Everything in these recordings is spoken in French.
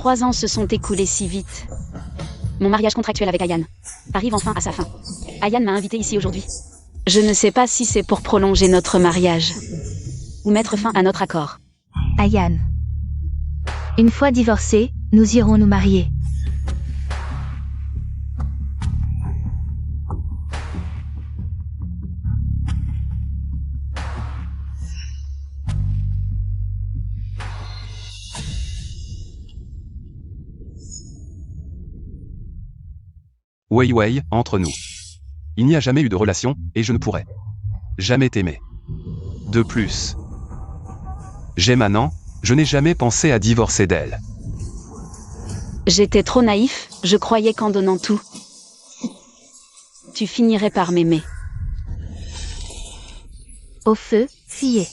3 ans se sont écoulés si vite. Mon mariage contractuel avec Ayane arrive enfin à sa fin. Ayane m'a invité ici aujourd'hui. Je ne sais pas si c'est pour prolonger notre mariage ou mettre fin à notre accord. Ayane. Une fois divorcés, nous irons nous marier. Wei, entre nous. Il n'y a jamais eu de relation, et je ne pourrais jamais t'aimer. De plus, j'aime Anan, je n'ai jamais pensé à divorcer d'elle. J'étais trop naïf, je croyais qu'en donnant tout, tu finirais par m'aimer. Au feu, fuyez.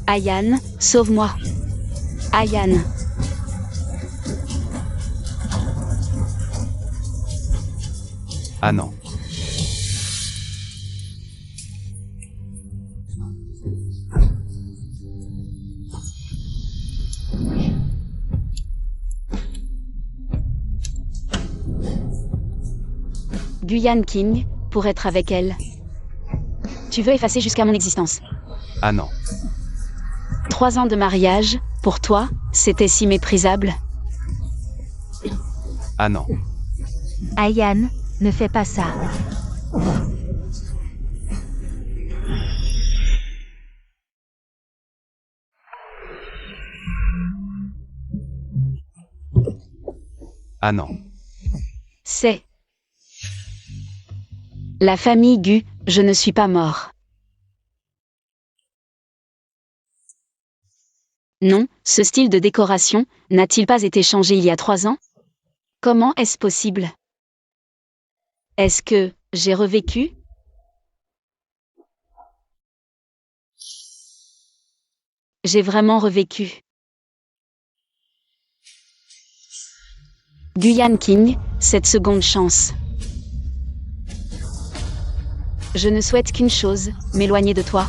Ayane, sauve-moi. Ayane. Anan. Guyane King, pour être avec elle. Tu veux effacer jusqu'à mon existence. Anan. 3 ans de mariage, pour toi, c'était si méprisable. Anan. Ayane, ne fais pas ça. Anan. C'est la famille Gu, je ne suis pas mort. Non, ce style de décoration n'a-t-il pas été changé il y a 3 ans? Comment est-ce possible? Est-ce que j'ai revécu? J'ai vraiment revécu. Guyane King, cette seconde chance. Je ne souhaite qu'une chose, m'éloigner de toi,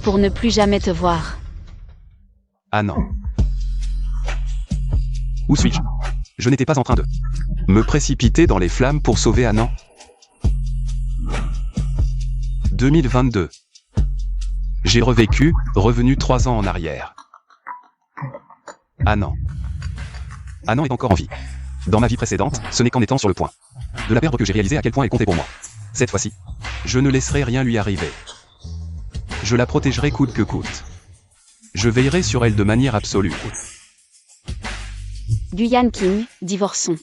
pour ne plus jamais te voir. Anan. Où suis-je? Je n'étais pas en train de me précipiter dans les flammes pour sauver Anan. 2022. J'ai revécu, revenu 3 ans en arrière. Anan. Anan est encore en vie. Dans ma vie précédente, ce n'est qu'en étant sur le point de la perdre que j'ai réalisé à quel point elle comptait pour moi. Cette fois-ci, je ne laisserai rien lui arriver. Je la protégerai coûte que coûte. Je veillerai sur elle de manière absolue. Guyane King, divorçons.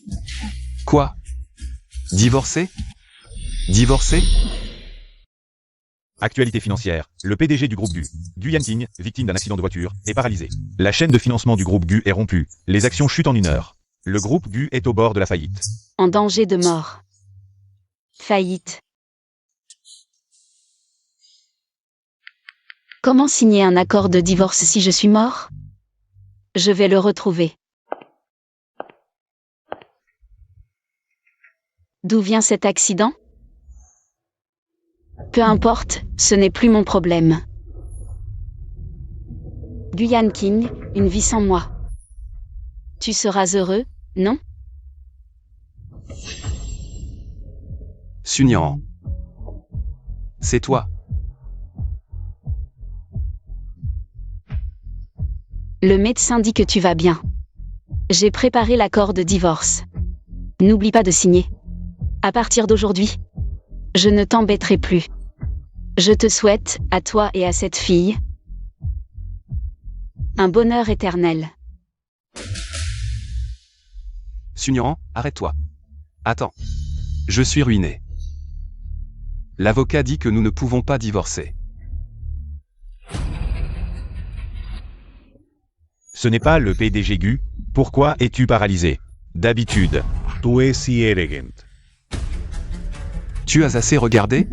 Quoi? Divorcer? Divorcer? Actualité financière. Le PDG du groupe GU, Guyane King, victime d'un accident de voiture, est paralysé. La chaîne de financement du groupe GU est rompue. Les actions chutent en 1 heure. Le groupe GU est au bord de la faillite. En danger de mort. Faillite. Comment signer un accord de divorce si je suis mort? Je vais le retrouver. D'où vient cet accident? Peu importe, ce n'est plus mon problème. Guyane King, une vie sans moi. Tu seras heureux, non? Sunyan. C'est toi. Le médecin dit que tu vas bien. J'ai préparé l'accord de divorce. N'oublie pas de signer. À partir d'aujourd'hui, je ne t'embêterai plus. Je te souhaite, à toi et à cette fille, un bonheur éternel. Sunyan, arrête-toi. Attends. Je suis ruiné. L'avocat dit que nous ne pouvons pas divorcer. Ce n'est pas le PDG GU. Pourquoi es-tu paralysé? D'habitude. Tu es si élégant. Tu as assez regardé?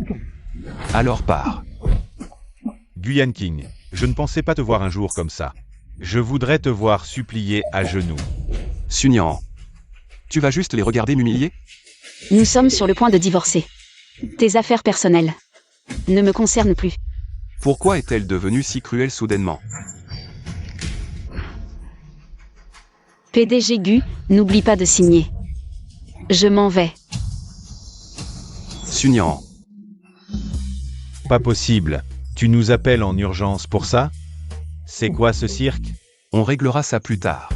Alors pars. Guyane King, je ne pensais pas te voir un jour comme ça. Je voudrais te voir supplier à genoux. Sunyan. Tu vas juste les regarder m'humilier? Nous sommes sur le point de divorcer. Tes affaires personnelles. ne me concerne plus. Pourquoi est-elle devenue si cruelle soudainement? PDG Gu, n'oublie pas de signer. Je m'en vais. Sunyan. Pas possible. Tu nous appelles en urgence pour ça? C'est quoi ce cirque? On réglera ça plus tard.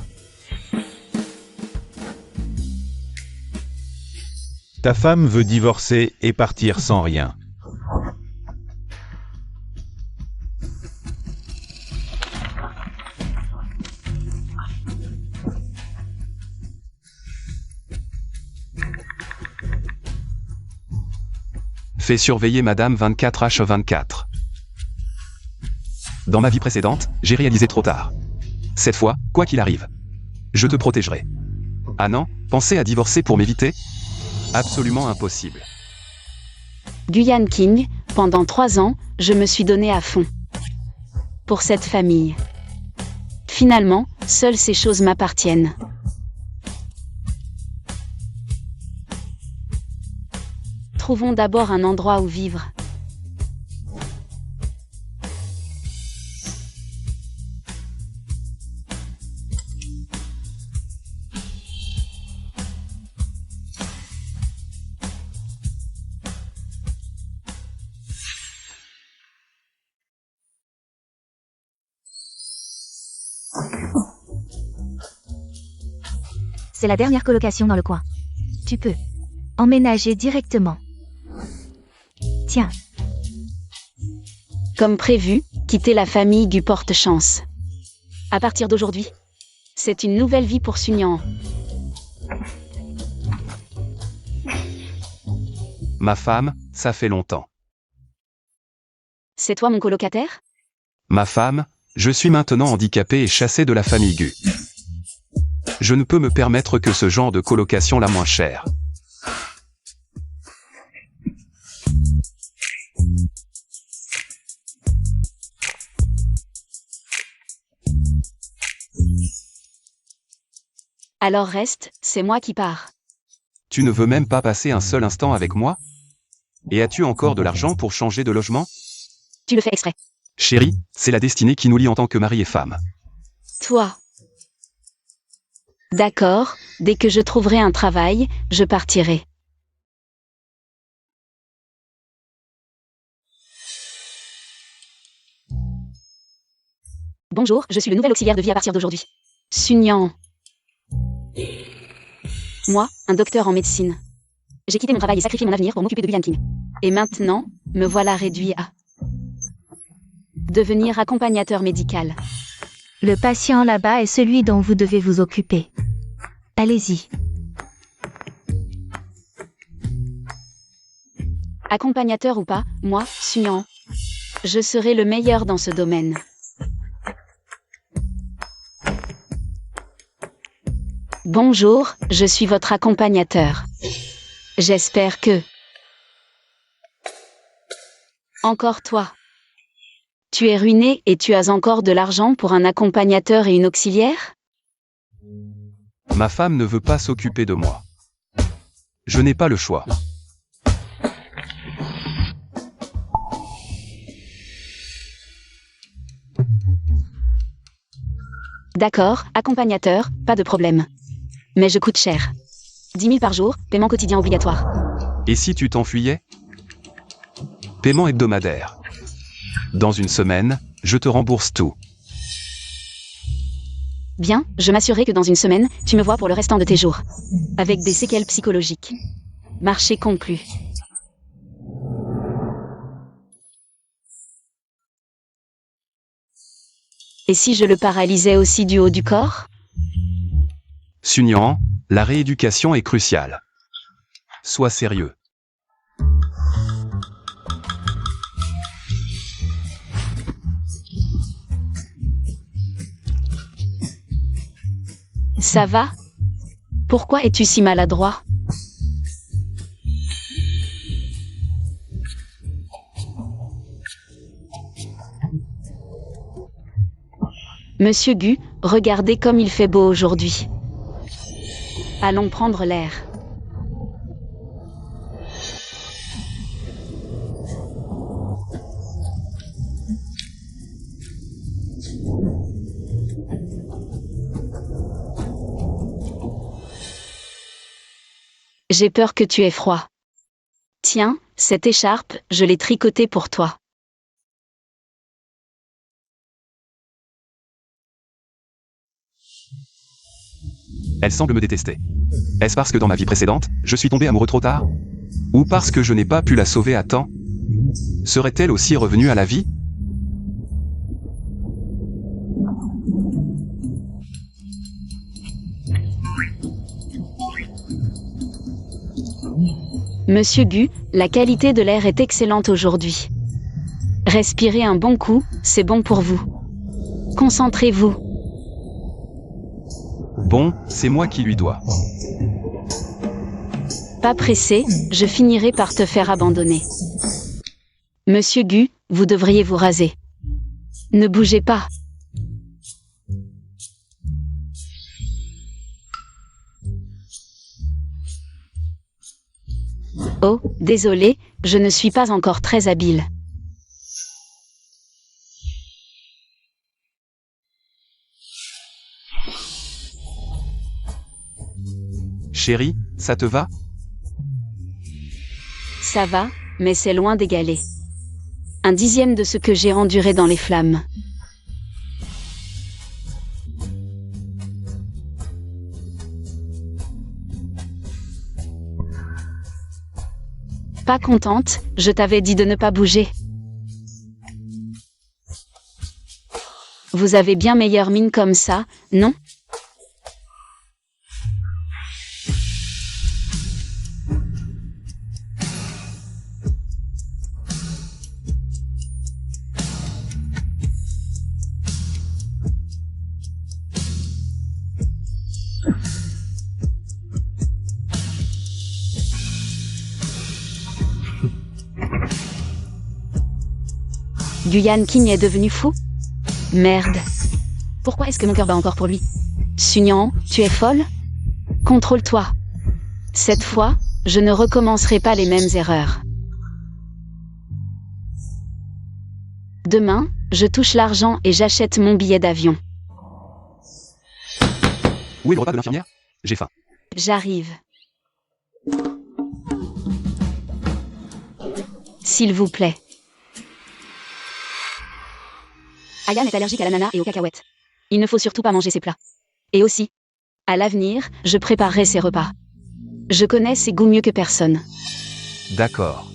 Ta femme veut divorcer et partir sans rien. Fais surveiller Madame 24H24. Dans ma vie précédente, j'ai réalisé trop tard. Cette fois, quoi qu'il arrive, je te protégerai. Ah non, penser à divorcer pour m'éviter? Absolument impossible. Guyan King, pendant 3 ans, je me suis donné à fond. Pour cette famille. Finalement, seules ces choses m'appartiennent. Trouvons d'abord un endroit où vivre. C'est la dernière colocation dans le coin. Tu peux emménager directement. Tiens, Comme prévu, quitter la famille Gu porte chance. À partir d'aujourd'hui, c'est une nouvelle vie pour Sunyan. Ma femme, ça fait longtemps. C'est toi mon colocataire? Ma femme, je suis maintenant handicapé et chassé de la famille Gu. Je ne peux me permettre que ce genre de colocation la moins chère. Alors reste, c'est moi qui pars. Tu ne veux même pas passer un seul instant avec moi? Et as-tu encore de l'argent pour changer de logement? Tu le fais exprès. Chérie, c'est la destinée qui nous lie en tant que mari et femme. Toi. D'accord, dès que je trouverai un travail, je partirai. Bonjour, je suis le nouvel auxiliaire de vie à partir d'aujourd'hui. Sunyan. Moi, un docteur en médecine. J'ai quitté mon travail et sacrifié mon avenir pour m'occuper de Guyan King. Et maintenant, me voilà réduit à devenir accompagnateur médical. le patient là-bas est celui dont vous devez vous occuper. Allez-y. Accompagnateur ou pas, moi, Sunyan, je serai le meilleur dans ce domaine. Bonjour, je suis votre accompagnateur. J'espère que... Encore toi. Tu es ruiné et tu as encore de l'argent pour un accompagnateur et une auxiliaire? Ma femme ne veut pas s'occuper de moi. Je n'ai pas le choix. D'accord, accompagnateur, pas de problème. Mais je coûte cher. 10 000 par jour, paiement quotidien obligatoire. Et si tu t'enfuyais? Paiement hebdomadaire. Dans une semaine, je te rembourse tout. Bien, je m'assurerai que dans une semaine, tu me vois pour le restant de tes jours. Avec des séquelles psychologiques. Marché conclu. Et si je le paralysais aussi du haut du corps? Sunyan, la rééducation est cruciale. Sois sérieux. Ça va? Pourquoi es-tu si maladroit? Monsieur Gu, regardez comme il fait beau aujourd'hui. Allons prendre l'air. J'ai peur que tu aies froid. Tiens, cette écharpe, je l'ai tricotée pour toi. Elle semble me détester. Est-ce parce que dans ma vie précédente, je suis tombé amoureux trop tard? Ou parce que je n'ai pas pu la sauver à temps? Serait-elle aussi revenue à la vie? Monsieur Gu, la qualité de l'air est excellente aujourd'hui. Respirez un bon coup, c'est bon pour vous. Concentrez-vous. Bon, c'est moi qui lui dois. Pas pressé, je finirai par te faire abandonner. Monsieur Gu, vous devriez vous raser. Ne bougez pas. Oh, désolé, je ne suis pas encore très habile. Chérie, ça te va? Ça va, mais c'est loin d'égaler. 1/10 de ce que j'ai enduré dans les flammes. Pas contente, je t'avais dit de ne pas bouger. Vous avez bien meilleure mine comme ça, non? Guyan King est devenu fou? Merde. Pourquoi est-ce que mon cœur bat encore pour lui? Sunyan, tu es folle? Contrôle-toi. Cette fois, je ne recommencerai pas les mêmes erreurs. Demain, je touche l'argent et j'achète mon billet d'avion. Où est le repas de l'infirmière? J'ai faim. J'arrive. S'il vous plaît. Ayan est allergique à l'ananas et aux cacahuètes. Il ne faut surtout pas manger ces plats. Et aussi, à l'avenir, je préparerai ses repas. Je connais ses goûts mieux que personne. D'accord.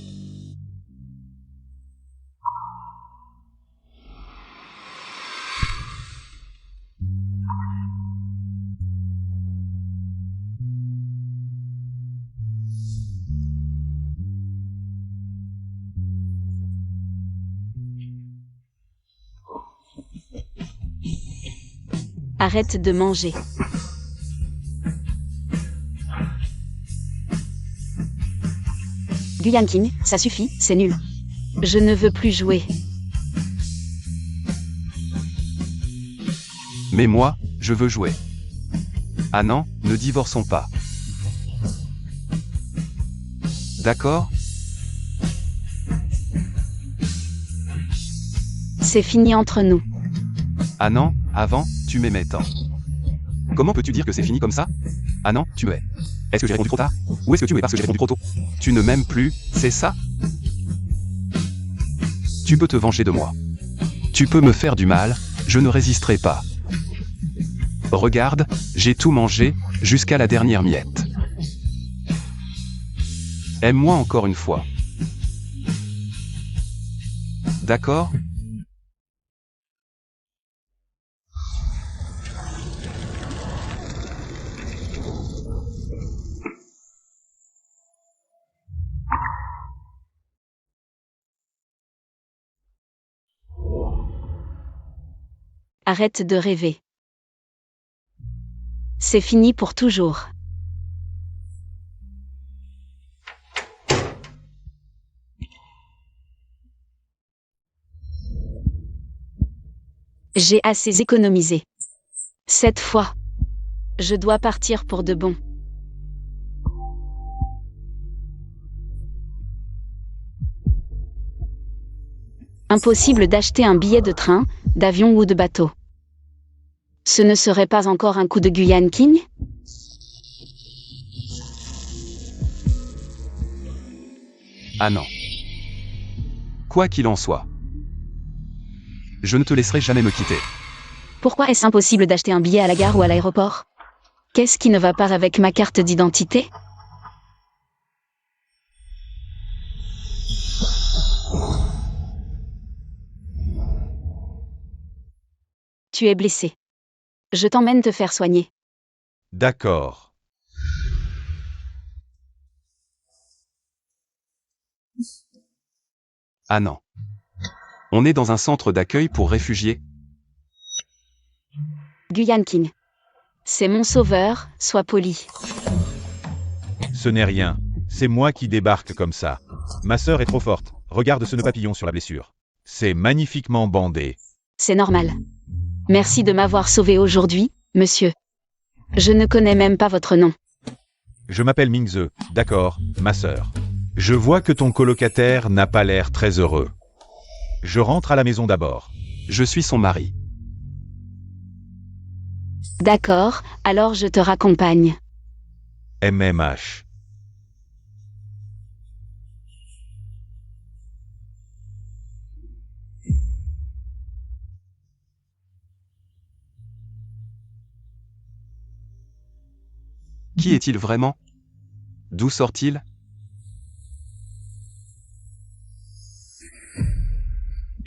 Arrête de manger. Guyan King, ça suffit, c'est nul. Je ne veux plus jouer. Mais moi, je veux jouer. Ah non, ne divorçons pas. D'accord? C'est fini entre nous. Ah non, avant, tu m'aimais tant. Comment peux-tu dire que c'est fini comme ça? Ah non, tu me hais. Est-ce que j'ai répondu trop tard? Ou est-ce que tu me hais parce que j'ai répondu trop tôt? Tu ne m'aimes plus, c'est ça? Tu peux te venger de moi. Tu peux me faire du mal, je ne résisterai pas. Regarde, j'ai tout mangé, jusqu'à la dernière miette. Aime-moi encore une fois. D'accord? Arrête de rêver. C'est fini pour toujours. J'ai assez économisé. Cette fois, je dois partir pour de bon. Impossible d'acheter un billet de train, d'avion ou de bateau. Ce ne serait pas encore un coup de Guyan King? Ah non. Quoi qu'il en soit. Je ne te laisserai jamais me quitter. Pourquoi est-ce impossible d'acheter un billet à la gare ou à l'aéroport? Qu'est-ce qui ne va pas avec ma carte d'identité? Tu es blessé. Je t'emmène te faire soigner. D'accord. Ah non. On est dans un centre d'accueil pour réfugiés. Guyan King. C'est mon sauveur, sois poli. Ce n'est rien. C'est moi qui débarque comme ça. Ma sœur est trop forte. Regarde ce nœud papillon sur la blessure. C'est magnifiquement bandé. C'est normal. Merci de m'avoir sauvé aujourd'hui, monsieur. Je ne connais même pas votre nom. Je m'appelle Mingze, d'accord, ma sœur. Je vois que ton colocataire n'a pas l'air très heureux. Je rentre à la maison d'abord. Je suis son mari. D'accord, alors je te raccompagne. MMH. Qui est-il vraiment? D'où sort-il?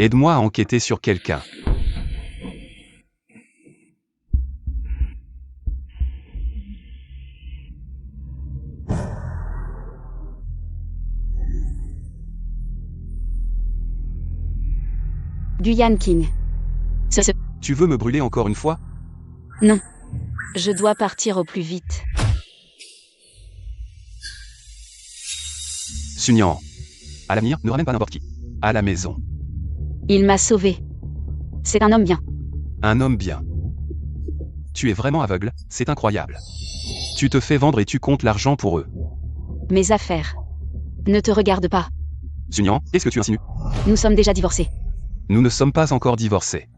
Aide-moi à enquêter sur quelqu'un. Guyan King. Tu veux me brûler encore une fois? Non. Je dois partir au plus vite. Sunyan. À l'avenir, ne ramène pas n'importe qui. À la maison. Il m'a sauvé. C'est un homme bien. Un homme bien. Tu es vraiment aveugle, c'est incroyable. Tu te fais vendre et tu comptes l'argent pour eux. Mes affaires. Ne te regarde pas. Sunyan, qu'est-ce que tu insinues? Nous sommes déjà divorcés. Nous ne sommes pas encore divorcés.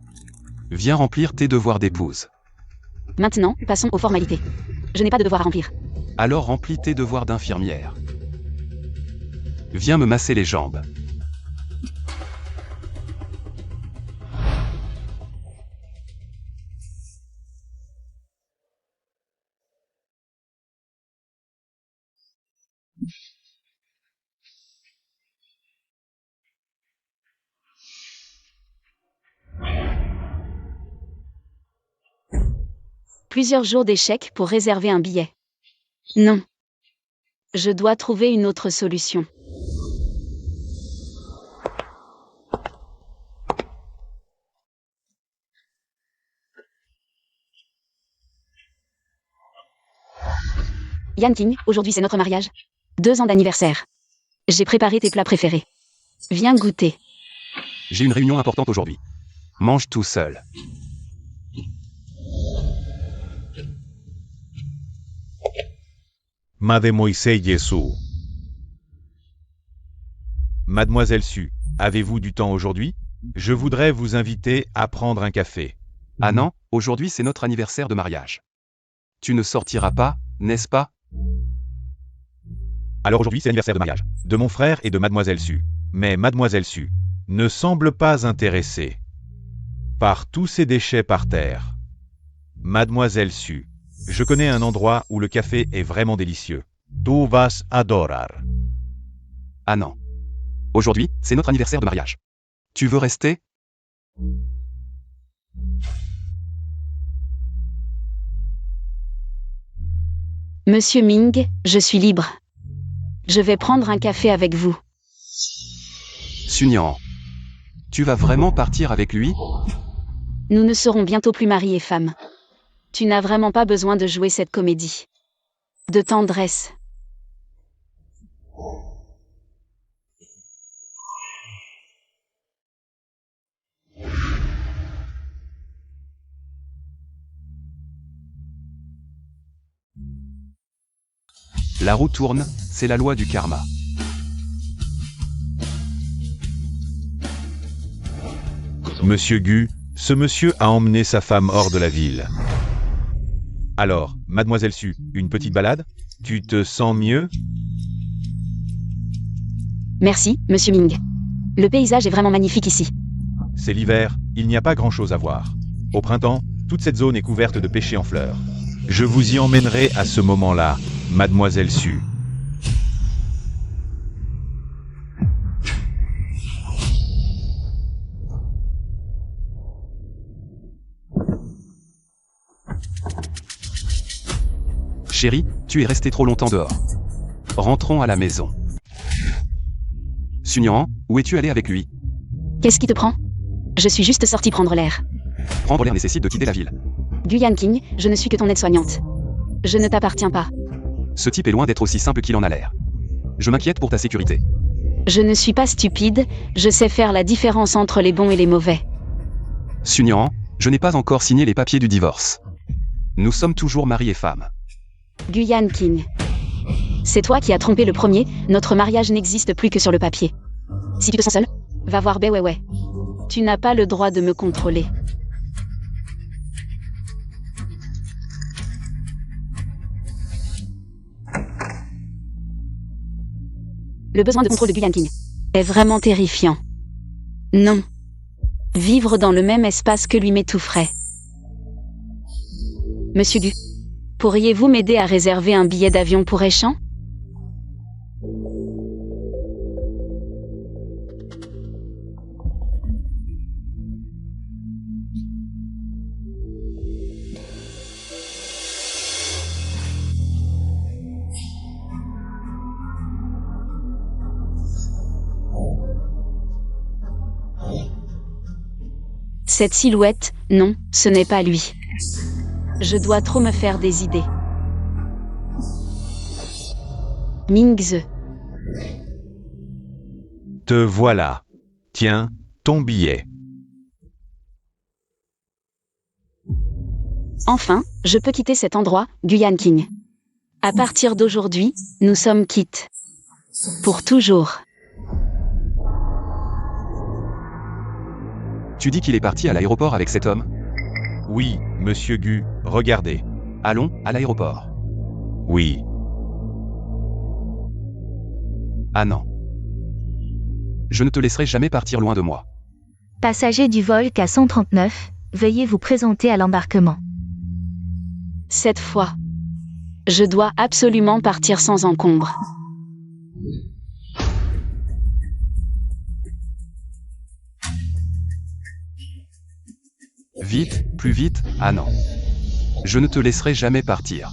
Viens remplir tes devoirs d'épouse. Maintenant, passons aux formalités. Je n'ai pas de devoir à remplir. Alors remplis tes devoirs d'infirmière. Viens me masser les jambes. Plusieurs jours d'échecs pour réserver un billet. Non. Je dois trouver une autre solution. Yan King, aujourd'hui c'est notre mariage. 2 ans d'anniversaire. J'ai préparé tes plats préférés. Viens goûter. J'ai une réunion importante aujourd'hui. Mange tout seul. Mademoiselle Yesu. Mademoiselle Su, avez-vous du temps aujourd'hui? Je voudrais vous inviter à prendre un café. Ah non, aujourd'hui c'est notre anniversaire de mariage. Tu ne sortiras pas, n'est-ce pas? Alors aujourd'hui c'est l'anniversaire de mariage de mon frère et de Mademoiselle Su. Mais Mademoiselle Su ne semble pas intéressée par tous ces déchets par terre. Mademoiselle Su, je connais un endroit où le café est vraiment délicieux. Tu vas adorar. Ah non. Aujourd'hui, c'est notre anniversaire de mariage. Tu veux rester? Monsieur Ming, je suis libre. Je vais prendre un café avec vous. Sunyan. Tu vas vraiment partir avec lui? Nous ne serons bientôt plus mari et femme. Tu n'as vraiment pas besoin de jouer cette comédie. De tendresse. La roue tourne, c'est la loi du karma. Monsieur Gu, ce monsieur a emmené sa femme hors de la ville. Alors, Mademoiselle Su, une petite balade? Tu te sens mieux? Merci, monsieur Ming. Le paysage est vraiment magnifique ici. C'est l'hiver, il n'y a pas grand-chose à voir. Au printemps, toute cette zone est couverte de pêchers en fleurs. Je vous y emmènerai à ce moment-là, mademoiselle Su. Chérie, tu es resté trop longtemps dehors. Rentrons à la maison. Sunyan, où es-tu allé avec lui? Qu'est-ce qui te prend? Je suis juste sortie prendre l'air. Prendre l'air nécessite de quitter la ville. Guyan King, je ne suis que ton aide-soignante. Je ne t'appartiens pas. Ce type est loin d'être aussi simple qu'il en a l'air. Je m'inquiète pour ta sécurité. Je ne suis pas stupide, je sais faire la différence entre les bons et les mauvais. Sunyan, je n'ai pas encore signé les papiers du divorce. Nous sommes toujours mari et femme. Guyan King. C'est toi qui as trompé le premier, notre mariage n'existe plus que sur le papier. Si tu te sens seul, va voir Bai Weiwei. Tu n'as pas le droit de me contrôler. Le besoin de contrôle de Guyan King est vraiment terrifiant. Non. Vivre dans le même espace que lui m'étoufferait. Monsieur Gu, pourriez-vous m'aider à réserver un billet d'avion pour Échamps? Cette silhouette, non, ce n'est pas lui. Je dois trop me faire des idées. Mingze. Te voilà. Tiens, ton billet. Enfin, je peux quitter cet endroit, Guyan King. À partir d'aujourd'hui, nous sommes quittes. Pour toujours. Tu dis qu'il est parti à l'aéroport avec cet homme? Oui, monsieur Gu, regardez. Allons, à l'aéroport. Oui. Ah non. Je ne te laisserai jamais partir loin de moi. Passager du vol K139, veuillez vous présenter à l'embarquement. Cette fois, je dois absolument partir sans encombre. Vite, plus vite, ah non. Je ne te laisserai jamais partir.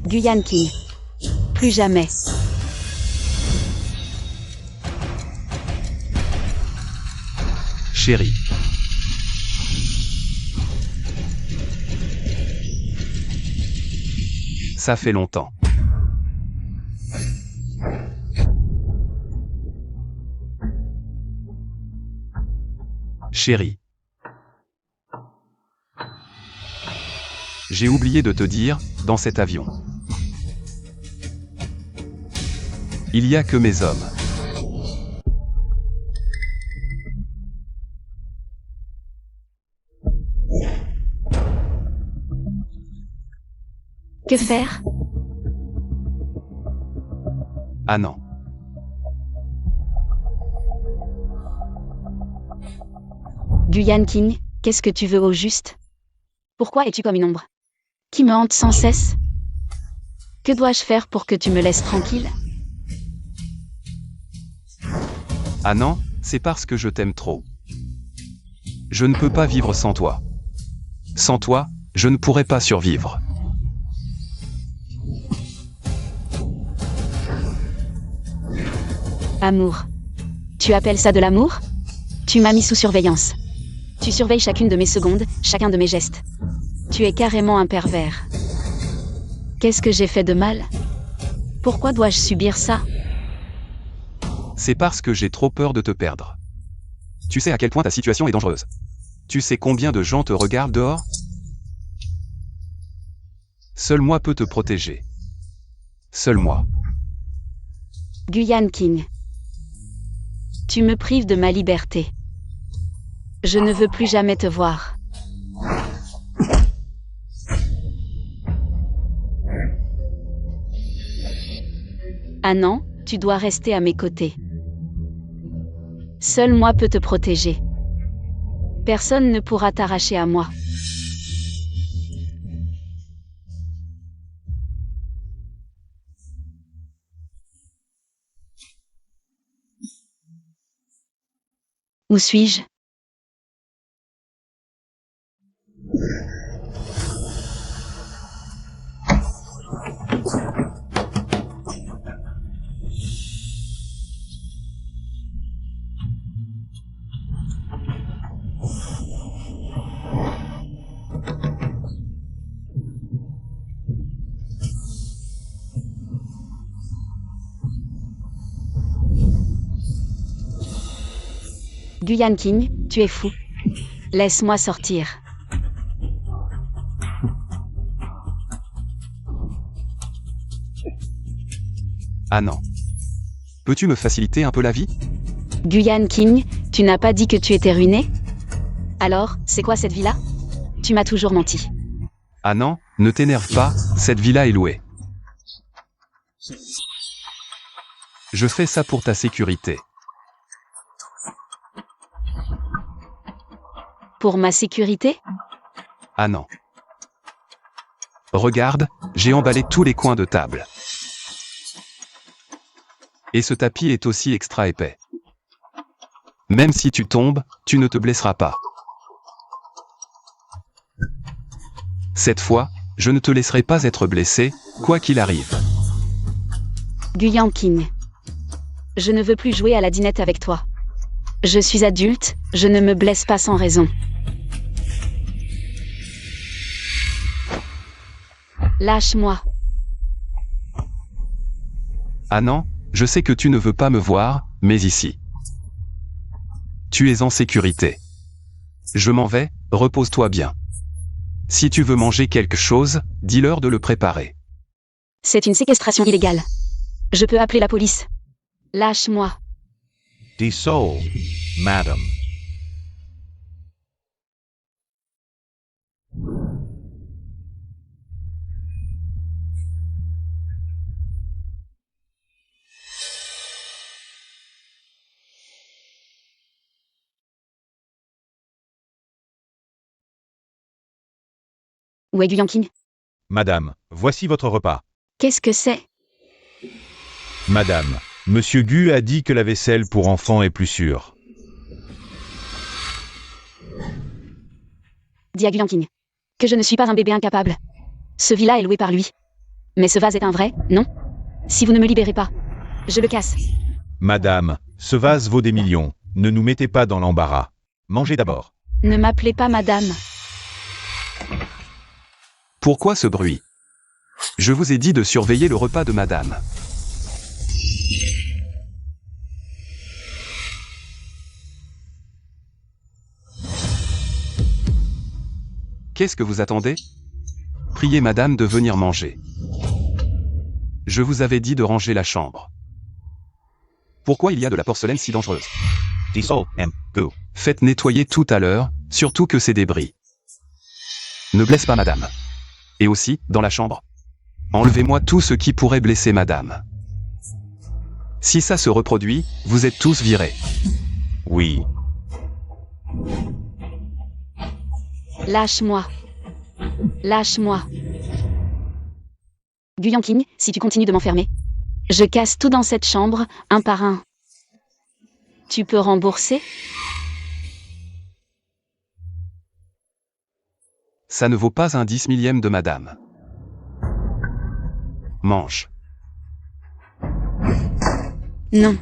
Guyan King. Plus jamais. Chérie. Ça fait longtemps. Chérie. J'ai oublié de te dire, dans cet avion, il n'y a que mes hommes. Que faire? Ah non. Guyan King, qu'est-ce que tu veux au juste? Pourquoi es-tu comme une ombre qui me hante sans cesse? Que dois-je faire pour que tu me laisses tranquille? Ah non, c'est parce que je t'aime trop. Je ne peux pas vivre sans toi. Sans toi, je ne pourrais pas survivre. Amour. Tu appelles ça de l'amour? Tu m'as mis sous surveillance. Tu surveilles chacune de mes secondes, chacun de mes gestes. Tu es carrément un pervers. Qu'est-ce que j'ai fait de mal? Pourquoi dois-je subir ça? C'est parce que j'ai trop peur de te perdre. Tu sais à quel point ta situation est dangereuse. Tu sais combien de gens te regardent dehors? Seul moi peux te protéger. Seul moi. Guyan King. Tu me prives de ma liberté. Je ne veux plus jamais te voir. Anand, tu dois rester à mes côtés. Seul moi peux te protéger. Personne ne pourra t'arracher à moi. Où suis-je? Guyan King, tu es fou. Laisse-moi sortir. Anand. Peux-tu me faciliter un peu la vie? Guyan King, tu n'as pas dit que tu étais ruiné? Alors, c'est quoi cette villa? Tu m'as toujours menti. Anand, ne t'énerve pas, cette villa est louée. Je fais ça pour ta sécurité. Pour ma sécurité? Anand. Regarde, j'ai emballé tous les coins de table. Et ce tapis est aussi extra épais. Même si tu tombes, tu ne te blesseras pas. Cette fois, je ne te laisserai pas être blessé, quoi qu'il arrive. Guyan King. Je ne veux plus jouer à la dinette avec toi. Je suis adulte, je ne me blesse pas sans raison. Lâche-moi. Anand, je sais que tu ne veux pas me voir, mais ici. Tu es en sécurité. Je m'en vais, repose-toi bien. Si tu veux manger quelque chose, dis-leur de le préparer. C'est une séquestration illégale. Je peux appeler la police. Lâche-moi. Dissolve, madam. Où est Guyan King? Madame, voici votre repas. Qu'est-ce que c'est? Madame, Monsieur Gu a dit que la vaisselle pour enfants est plus sûre. Dis à Guyan King que je ne suis pas un bébé incapable. Ce villa est loué par lui. Mais ce vase est un vrai, non? Si vous ne me libérez pas, je le casse. Madame, ce vase vaut des millions. Ne nous mettez pas dans l'embarras. Mangez d'abord. Ne m'appelez pas madame. Pourquoi ce bruit? Je vous ai dit de surveiller le repas de madame. Qu'est-ce que vous attendez? Priez madame de venir manger. Je vous avais dit de ranger la chambre. Pourquoi il y a de la porcelaine si dangereuse? Dissolve and go. Faites nettoyer tout à l'heure, surtout que c'est débris. Ne blesse pas madame. Et aussi, dans la chambre. Enlevez-moi tout ce qui pourrait blesser madame. Si ça se reproduit, vous êtes tous virés. Oui. Lâche-moi. Lâche-moi. Guyan King, si tu continues de m'enfermer, je casse tout dans cette chambre, un par un. Tu peux rembourser? Ça ne vaut pas un 10 millième de madame. Mange. Non.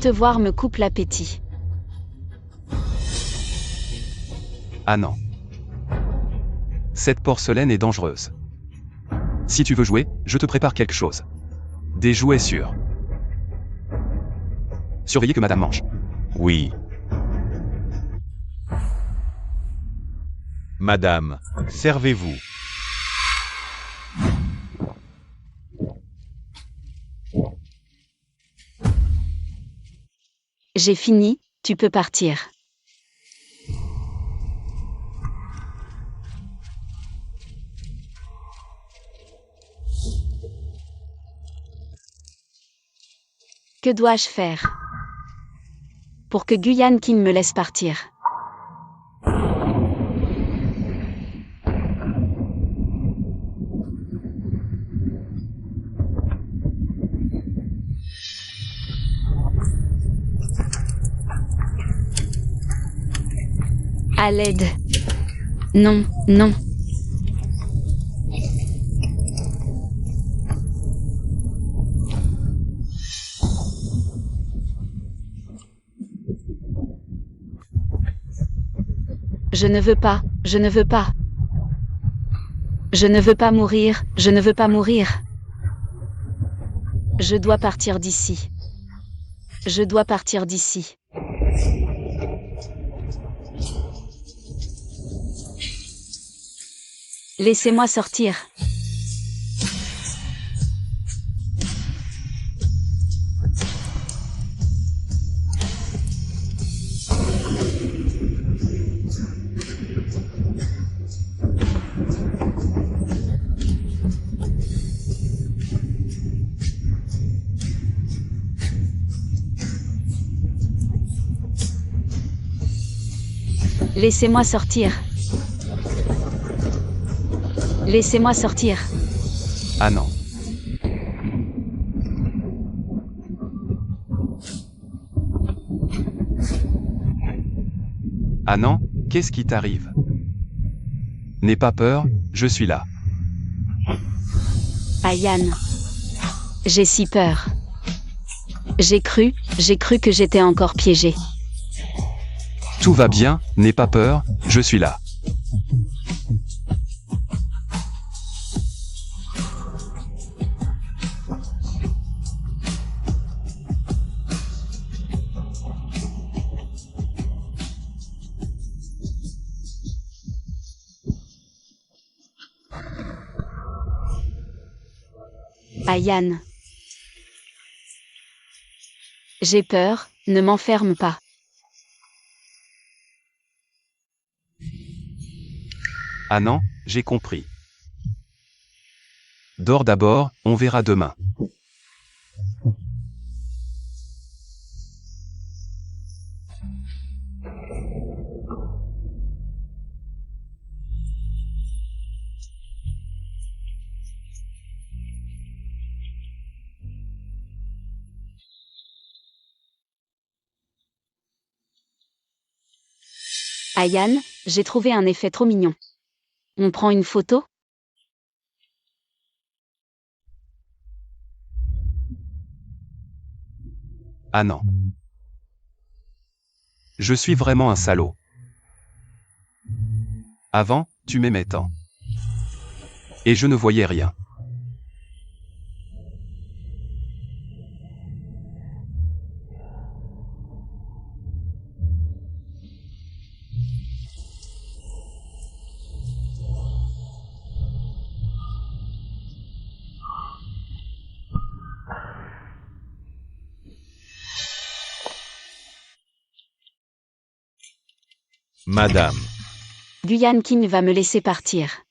Te voir me coupe l'appétit. Ah non. Cette porcelaine est dangereuse. Si tu veux jouer, je te prépare quelque chose. Des jouets sûrs. Surveillez que madame mange. Oui. Madame, servez-vous. J'ai fini, tu peux partir. Que dois-je faire pour que Guyane King me laisse partir? À l'aide. Non, non. Je ne veux pas, je ne veux pas. Je ne veux pas mourir, je ne veux pas mourir. Je dois partir d'ici. Je dois partir d'ici. Laissez-moi sortir. Laissez-moi sortir. Laissez-moi sortir. Ah non. Ah non, qu'est-ce qui t'arrive? N'aie pas peur, je suis là. Ayane. J'ai si peur. J'ai cru que j'étais encore piégée. Tout va bien, n'aie pas peur, je suis là. Ayane. J'ai peur, ne m'enferme pas. Ah non, j'ai compris. Dors d'abord, on verra demain. Ayane, j'ai trouvé un effet trop mignon. On prend une photo? Ah non. Je suis vraiment un salaud. Avant, tu m'aimais tant. Et je ne voyais rien. Madame. Guyane King va me laisser partir.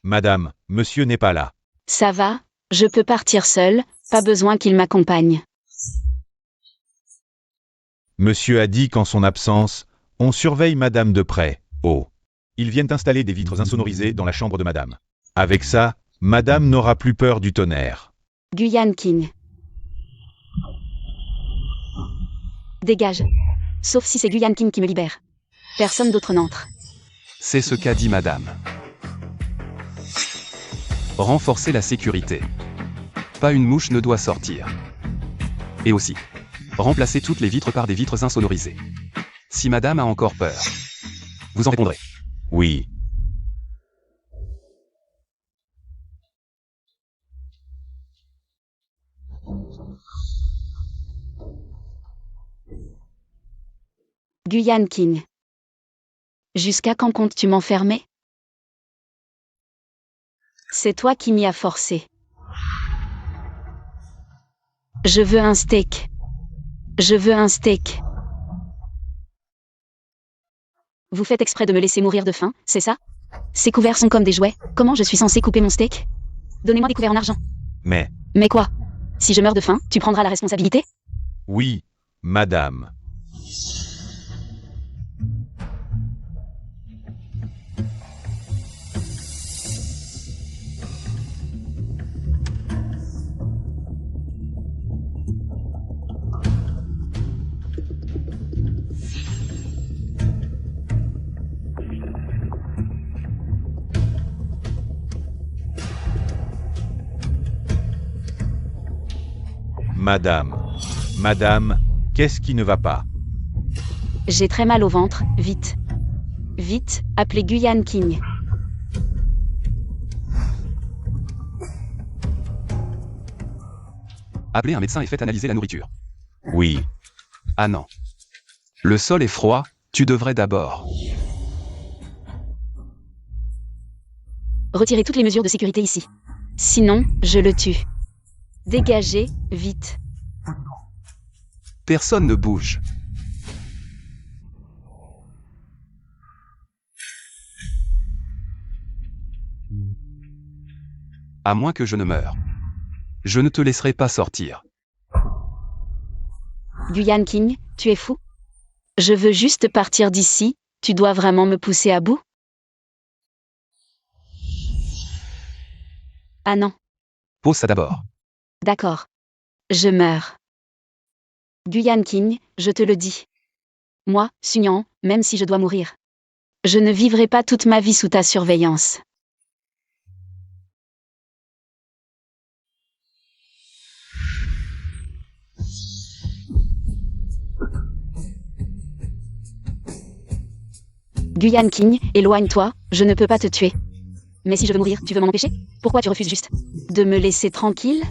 Madame, monsieur n'est pas là. Ça va, je peux partir seule, pas besoin qu'il m'accompagne. Monsieur a dit qu'en son absence, on surveille madame de près. Oh. Ils viennent installer des vitres insonorisées dans la chambre de madame. Avec ça, madame n'aura plus peur du tonnerre. Guyane King. Dégage. Sauf si c'est Guyane King qui me libère. Personne d'autre n'entre. C'est ce qu'a dit madame. Renforcer la sécurité. Pas une mouche ne doit sortir. Et aussi, remplacer toutes les vitres par des vitres insonorisées. Si madame a encore peur, vous en répondrez. Oui. Guyane King. Jusqu'à quand comptes-tu m'enfermer? C'est toi qui m'y as forcé. Je veux un steak. Je veux un steak. Vous faites exprès de me laisser mourir de faim, c'est ça? Ces couverts sont comme des jouets. Comment je suis censé couper mon steak? Donnez-moi des couverts en argent. Mais, Mais quoi? Si je meurs de faim, tu prendras la responsabilité? oui, madame. Madame, qu'est-ce qui ne va pas? J'ai très mal au ventre, vite. Vite, appelez Guyane King. Appelez un médecin et faites analyser la nourriture. Oui, Ah non. Le sol est froid, tu devrais d'abord. Retirez toutes les mesures de sécurité ici. Sinon, je le tue. Dégagez, vite. Personne ne bouge. À moins que je ne meure. Je ne te laisserai pas sortir. Guyane King, tu es fou? Je veux juste partir d'ici, tu dois vraiment me pousser à bout? Ah non, Pose ça d'abord. d'accord. Je meurs. Guyane King, je te le dis. Moi, Sunyan, même si je dois mourir. Je ne vivrai pas toute ma vie sous ta surveillance. Guyane King, éloigne-toi, je ne peux pas te tuer. Mais si je veux mourir, tu veux m'en empêcher? Pourquoi tu refuses juste de me laisser tranquille?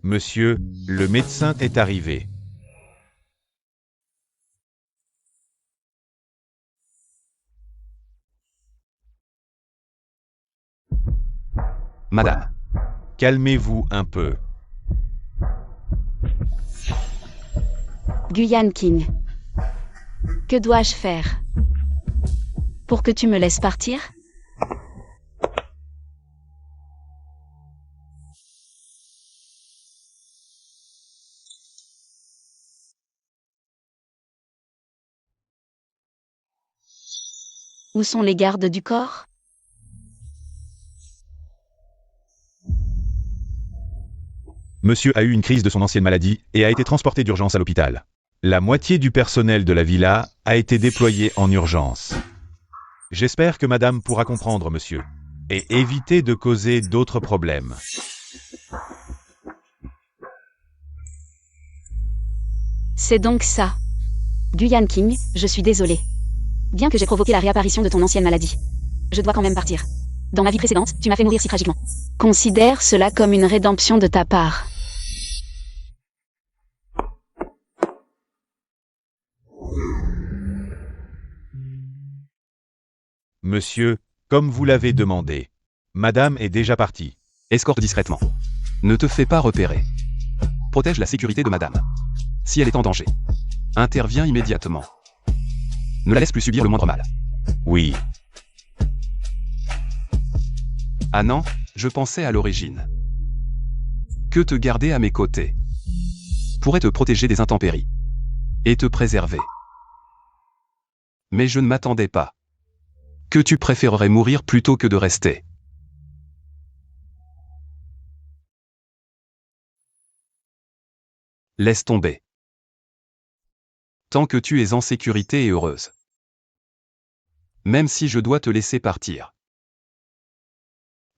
monsieur, le médecin est arrivé. Madame. Calmez-vous un peu. Guyane King. Que dois-je faire pour que tu me laisses partir? Où sont les gardes du corps? Monsieur a eu une crise de son ancienne maladie et a été transporté d'urgence à l'hôpital. La moitié du personnel de la villa a été déployé en urgence. J'espère que madame pourra comprendre, monsieur, et éviter de causer d'autres problèmes. C'est donc ça. Guyane King, je suis désolée. Bien que j'ai provoqué la réapparition de ton ancienne maladie. Je dois quand même partir. Dans ma vie précédente, tu m'as fait mourir si tragiquement. Considère cela comme une rédemption de ta part. Monsieur, comme vous l'avez demandé, madame est déjà partie. Escorte discrètement. Ne te fais pas repérer. Protège la sécurité de madame. Si elle est en danger, interviens immédiatement. Ne la laisse plus subir le moindre mal. Oui, Ah non, je pensais à l'origine que te garder à mes côtés pourrait te protéger des intempéries et te préserver. Mais je ne m'attendais pas que tu préférerais mourir plutôt que de rester. Laisse tomber. Tant que tu es en sécurité et heureuse. Même si je dois te laisser partir.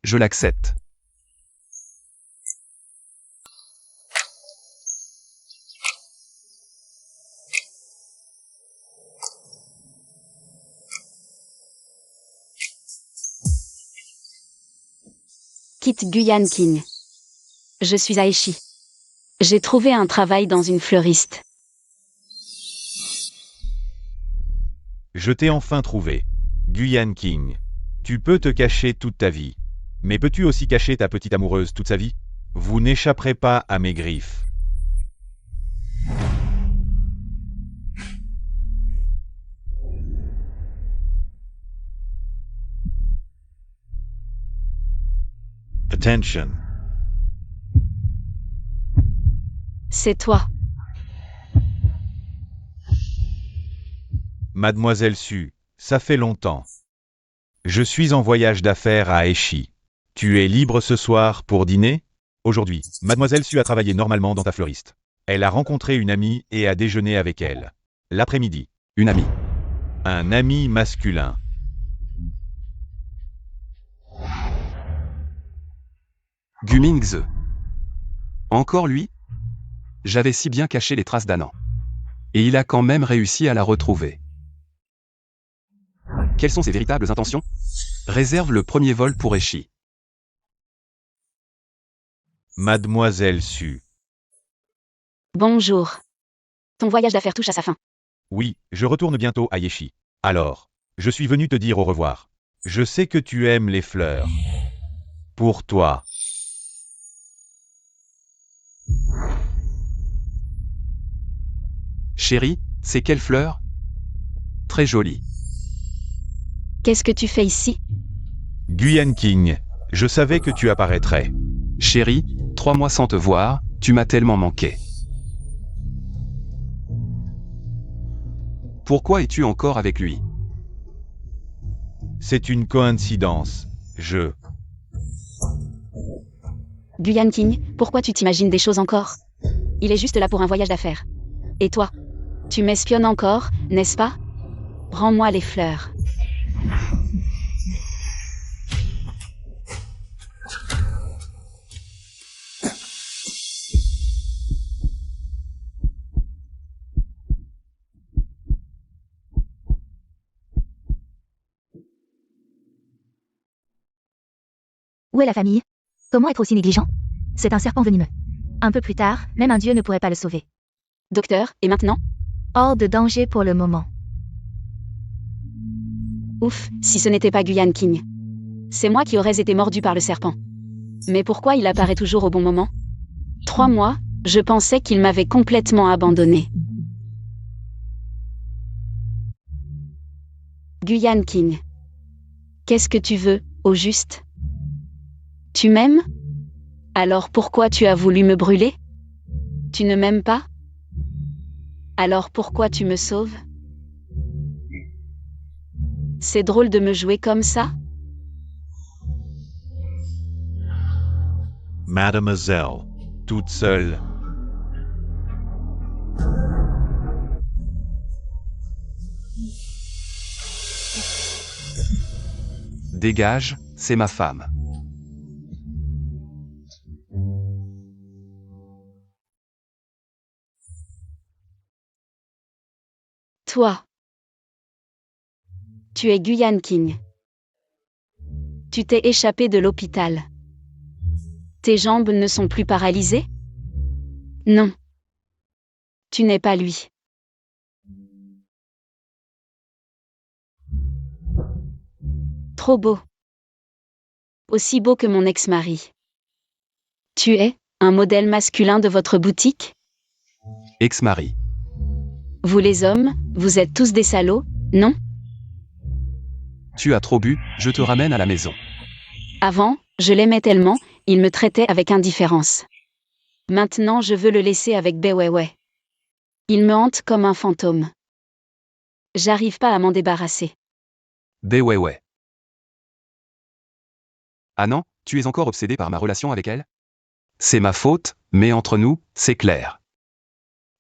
Je l'accepte. Quitte Guyane King. Je suis Aeshi. J'ai trouvé un travail dans une fleuriste. Je t'ai enfin trouvé. Guyan King. Tu peux te cacher toute ta vie. Mais peux-tu aussi cacher ta petite amoureuse toute sa vie? Vous n'échapperez pas à mes griffes. Attention. C'est toi. Mademoiselle Su, ça fait longtemps. Je suis en voyage d'affaires à Eshi. Tu es libre ce soir pour dîner? Aujourd'hui, Mademoiselle Su a travaillé normalement dans ta fleuriste. Elle a rencontré une amie et a déjeuné avec elle. L'après-midi. Une amie. Un ami masculin. Gumingze. Encore lui? J'avais si bien caché les traces d'Anan. Et il a quand même réussi à la retrouver. Quelles sont ses véritables intentions? Réserve le premier vol pour Eshi. Mademoiselle Su. Bonjour. Ton voyage d'affaires touche à sa fin. Oui, je retourne bientôt à Yeshi. Alors, je suis venu te dire au revoir. Je sais que tu aimes les fleurs. Pour toi. Chérie, c'est quelle fleur? Très jolie. Qu'est-ce que tu fais ici? Guyan King, je savais que tu apparaîtrais. Chérie, 3 mois sans te voir, tu m'as tellement manqué. Pourquoi es-tu encore avec lui? C'est une coïncidence. Guyan King, pourquoi tu t'imagines des choses encore? Il est juste là pour un voyage d'affaires. Et toi? Tu m'espionnes encore, n'est-ce pas? Rends-moi les fleurs. Où est la famille? Comment être aussi négligent? C'est un serpent venimeux. Un peu plus tard, même un dieu ne pourrait pas le sauver. Docteur, et maintenant? Hors de danger pour le moment. Ouf, si ce n'était pas Guyan King. C'est moi qui aurais été mordu par le serpent. Mais pourquoi il apparaît toujours au bon moment? 3 mois, je pensais qu'il m'avait complètement abandonné. Guyan King. Qu'est-ce que tu veux, au juste? Tu m'aimes? Alors pourquoi tu as voulu me brûler? Tu ne m'aimes pas? Alors pourquoi tu me sauves? C'est drôle de me jouer comme ça? Mademoiselle, toute seule. Dégage, c'est ma femme. Toi. Tu es Guyan King. Tu t'es échappé de l'hôpital. Tes jambes ne sont plus paralysées? Non. Tu n'es pas lui. Trop beau. Aussi beau que mon ex-mari. Tu es un modèle masculin de votre boutique? Ex-mari. Vous les hommes, vous êtes tous des salauds, non? Tu as trop bu, je te ramène à la maison. Avant, je l'aimais tellement, il me traitait avec indifférence. Maintenant je veux le laisser avec Bewewe. Il me hante comme un fantôme. J'arrive pas à m'en débarrasser. Bewewe. Ah non, tu es encore obsédé par ma relation avec elle? C'est ma faute, mais entre nous, c'est clair.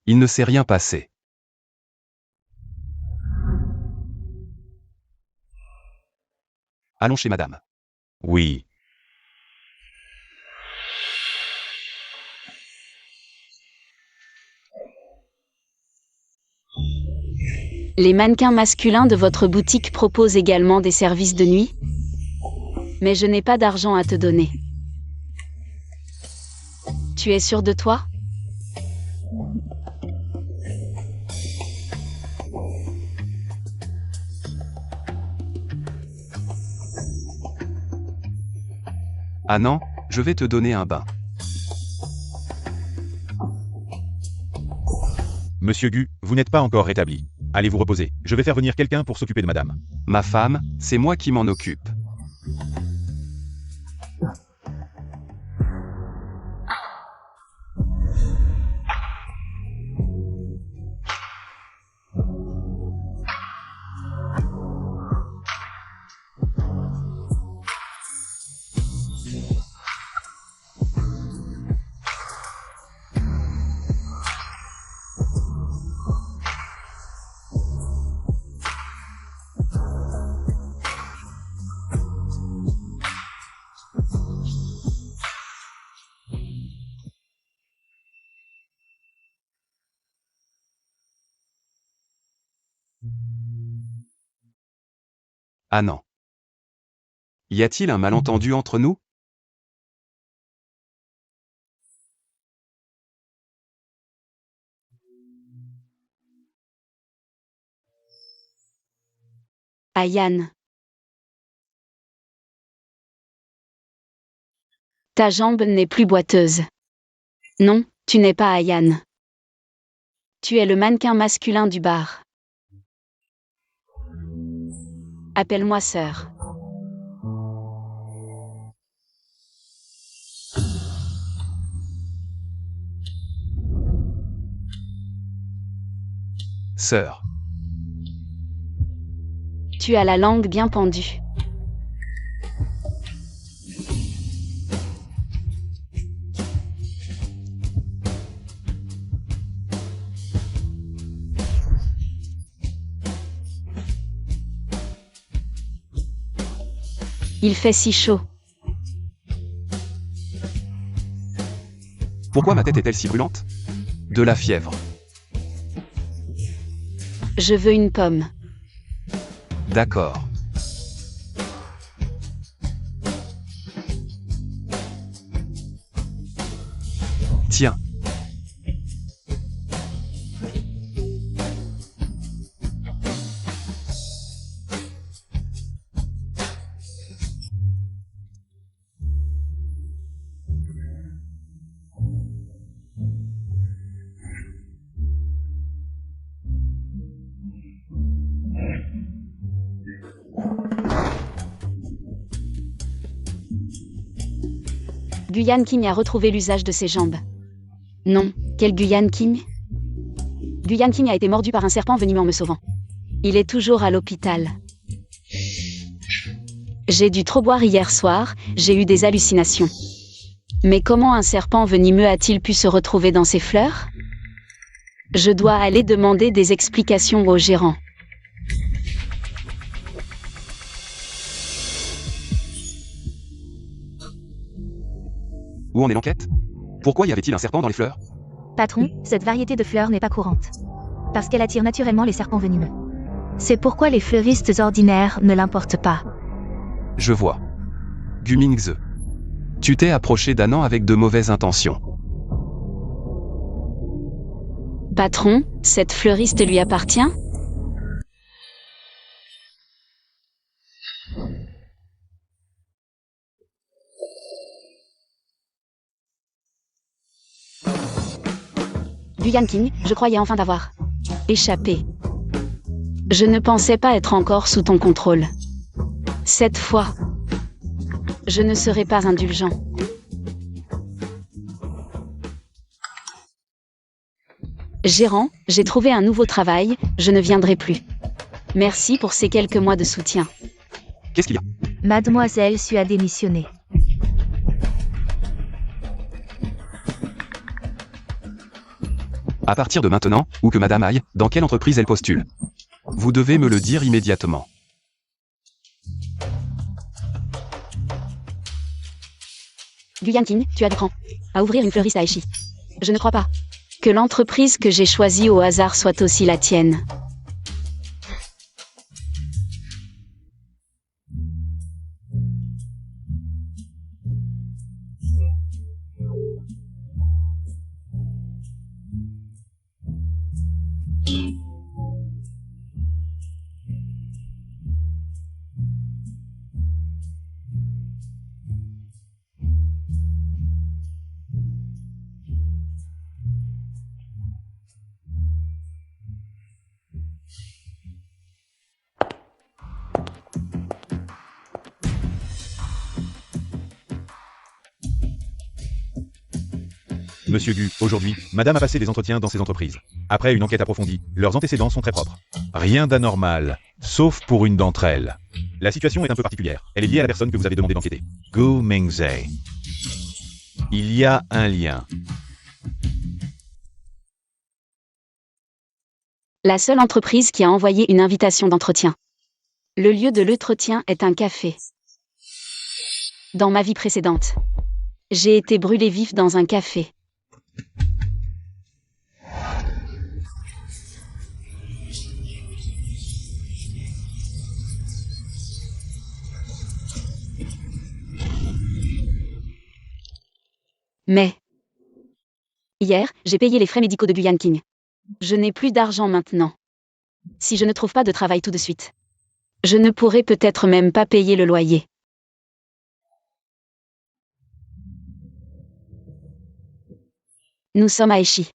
Il ne s'est rien passé. Allons chez madame. Oui. Les mannequins masculins de votre boutique proposent également des services de nuit? Mais je n'ai pas d'argent à te donner. Tu es sûr de toi? Ah non, je vais te donner un bain. Monsieur Gu, vous n'êtes pas encore rétabli. Allez vous reposer. Je vais faire venir quelqu'un pour s'occuper de madame. Ma femme, c'est moi qui m'en occupe. Ah non. Y a-t-il un malentendu entre nous? Ayane. Ta jambe n'est plus boiteuse. Non, tu n'es pas Ayane. Tu es le mannequin masculin du bar. Appelle-moi sœur. Sœur. Tu as la langue bien pendue. Il fait si chaud. Pourquoi ma tête est-elle si brûlante? De la fièvre. Je veux une pomme. D'accord. Tiens. Guyane King a retrouvé l'usage de ses jambes. Non, quel Guyane King? Guyane King a été mordu par un serpent venimeux en me sauvant. Il est toujours à l'hôpital. J'ai dû trop boire hier soir, j'ai eu des hallucinations. Mais comment un serpent venimeux a-t-il pu se retrouver dans ces fleurs? Je dois aller demander des explications au gérant. Où en est l'enquête? Pourquoi y avait-il un serpent dans les fleurs? Patron, cette variété de fleurs n'est pas courante. Parce qu'elle attire naturellement les serpents venimeux. C'est pourquoi les fleuristes ordinaires ne l'importent pas. Je vois. Gu Mingze. Tu t'es approché d'Anan avec de mauvaises intentions. Patron, cette fleuriste lui appartient? Guyane King, je croyais enfin t'avoir échappé. Je ne pensais pas être encore sous ton contrôle. Cette fois, je ne serai pas indulgent. Gérant, j'ai trouvé un nouveau travail, je ne viendrai plus. Merci pour ces quelques mois de soutien. Qu'est-ce qu'il y a? Mademoiselle Su a démissionné. À partir de maintenant, où que madame aille, dans quelle entreprise elle postule? Vous devez me le dire immédiatement. Guyane King, tu as des crans. À ouvrir une fleuriste à Aichi. Je ne crois pas que l'entreprise que j'ai choisie au hasard soit aussi la tienne. Monsieur Gu, aujourd'hui, madame a passé des entretiens dans ces entreprises. Après une enquête approfondie, leurs antécédents sont très propres. Rien d'anormal, sauf pour une d'entre elles. La situation est un peu particulière. Elle est liée à la personne que vous avez demandé d'enquêter. Gu Mingze. Il y a un lien. La seule entreprise qui a envoyé une invitation d'entretien. Le lieu de l'entretien est un café. Dans ma vie précédente, j'ai été brûlé vif dans un café. Mais hier, j'ai payé les frais médicaux de Guyan King. Je n'ai plus d'argent maintenant. Si je ne trouve pas de travail tout de suite, je ne pourrai peut-être même pas payer le loyer. Nous sommes à Eshi.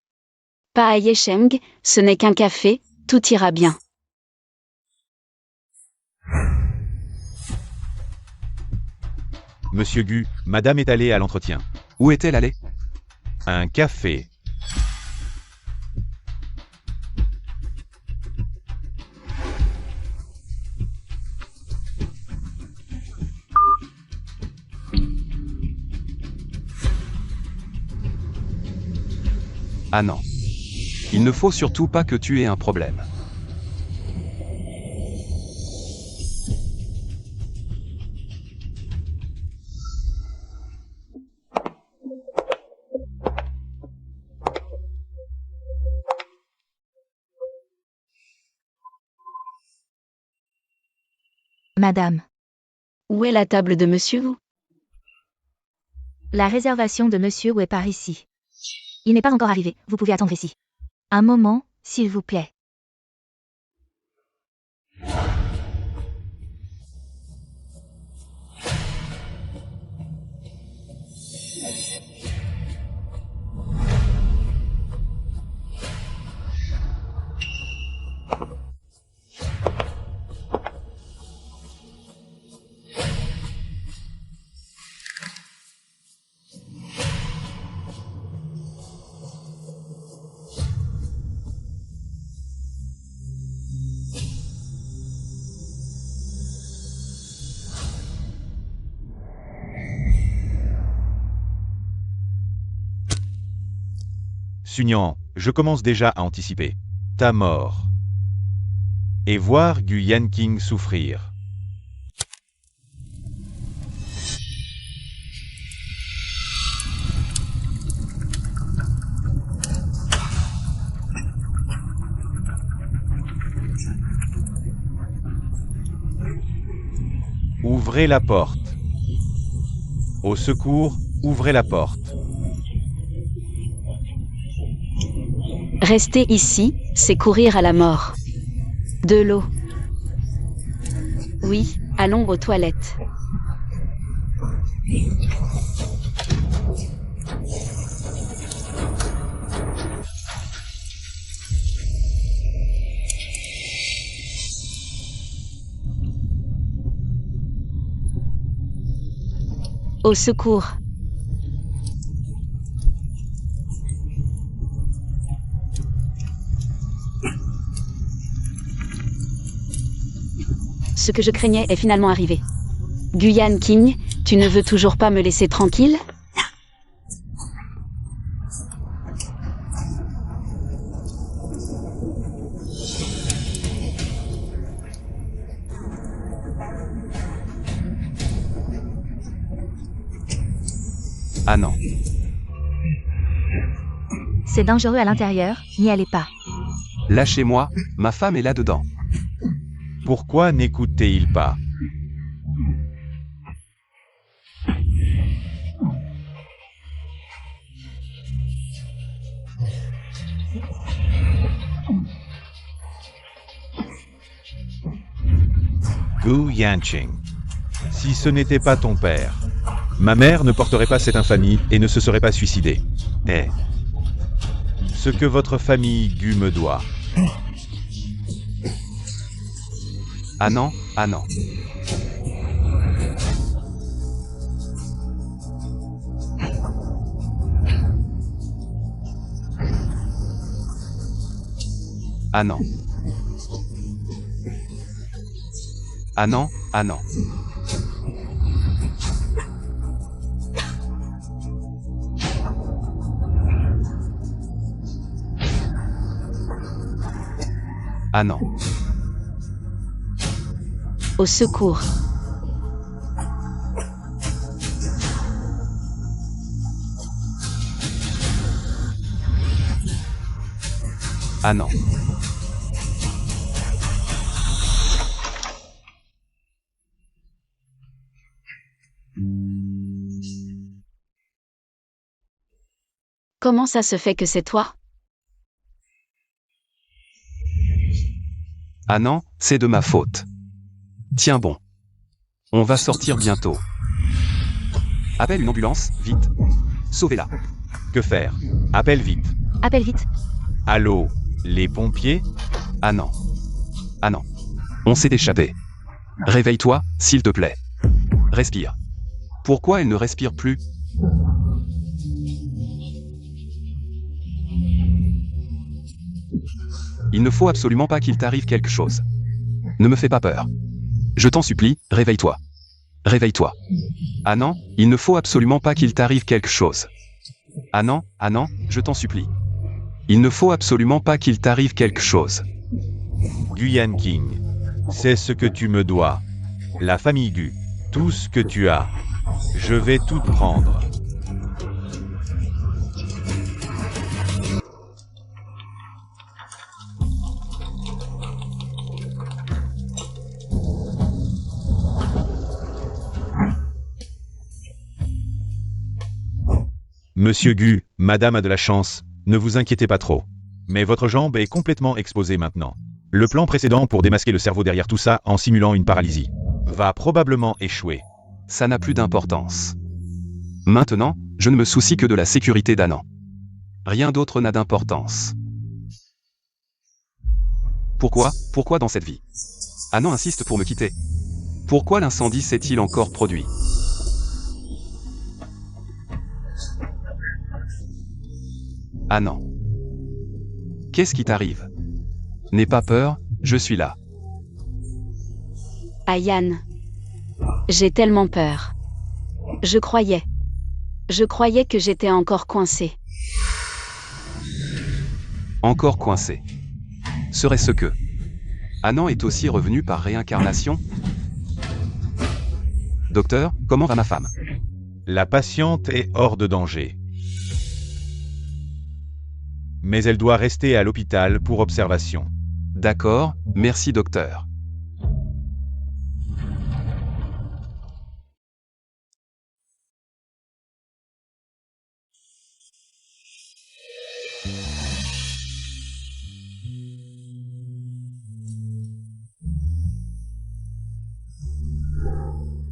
Pas à Yesheng, ce n'est qu'un café, tout ira bien. Monsieur Gu, madame est allée à l'entretien. Où est-elle allée? Un café. Ah non. Il ne faut surtout pas que tu aies un problème. Madame, Où est la table de monsieur Wu? la réservation de Monsieur Wu est par ici. Il n'est pas encore arrivé, vous pouvez attendre ici. Un moment, s'il vous plaît. Sunyan, je commence déjà à anticiper. Ta mort. Et voir Gu Yanqing souffrir. Ouvrez la porte. Au secours, ouvrez la porte. Rester ici, c'est courir à la mort. De l'eau. Oui, allons aux toilettes. Au secours. Ce que je craignais est finalement arrivé. Guyan King, tu ne veux toujours pas me laisser tranquille? Ah non. C'est dangereux à l'intérieur, n'y allez pas. Lâchez-moi, ma femme est là-dedans. Pourquoi n'écoutez-ils pas? Gu Yanqing. Si ce n'était pas ton père, ma mère ne porterait pas cette infamie et ne se serait pas suicidée. Eh. Ce que votre famille Gu me doit. Ah non, ah non. Ah non. Ah non, ah non. Ah non. Au secours. Ah non. Comment ça se fait que c'est toi? Ah non, c'est de ma faute. Tiens bon. On va sortir bientôt. Appelle une ambulance, vite. Sauvez-la. Que faire? Appelle vite. Appelle vite. Allô? Les pompiers? Ah non. Ah non. On s'est échappé. Réveille-toi, s'il te plaît. Respire. Pourquoi elle ne respire plus? Il ne faut absolument pas qu'il t'arrive quelque chose. Ne me fais pas peur. Je t'en supplie, réveille-toi. Réveille-toi. Ah non, il ne faut absolument pas qu'il t'arrive quelque chose. Ah non, je t'en supplie. Il ne faut absolument pas qu'il t'arrive quelque chose. Guyan King. C'est ce que tu me dois. La famille Gu. Tout ce que tu as. Je vais tout prendre. Monsieur Gu, madame a de la chance, ne vous inquiétez pas trop. Mais votre jambe est complètement exposée maintenant. Le plan précédent pour démasquer le cerveau derrière tout ça en simulant une paralysie va probablement échouer. Ça n'a plus d'importance. Maintenant, je ne me soucie que de la sécurité d'Anand. Rien d'autre n'a d'importance. Pourquoi dans cette vie? Anand insiste pour me quitter. Pourquoi l'incendie s'est-il encore produit? Ah non. Qu'est-ce qui t'arrive? N'aie pas peur, je suis là. Ayan. J'ai tellement peur. Je croyais que j'étais encore coincée. Encore coincé. Serait-ce que Anand est aussi revenu par réincarnation? Docteur, comment va ma femme? La patiente est hors de danger. Mais elle doit rester à l'hôpital pour observation. D'accord, merci docteur.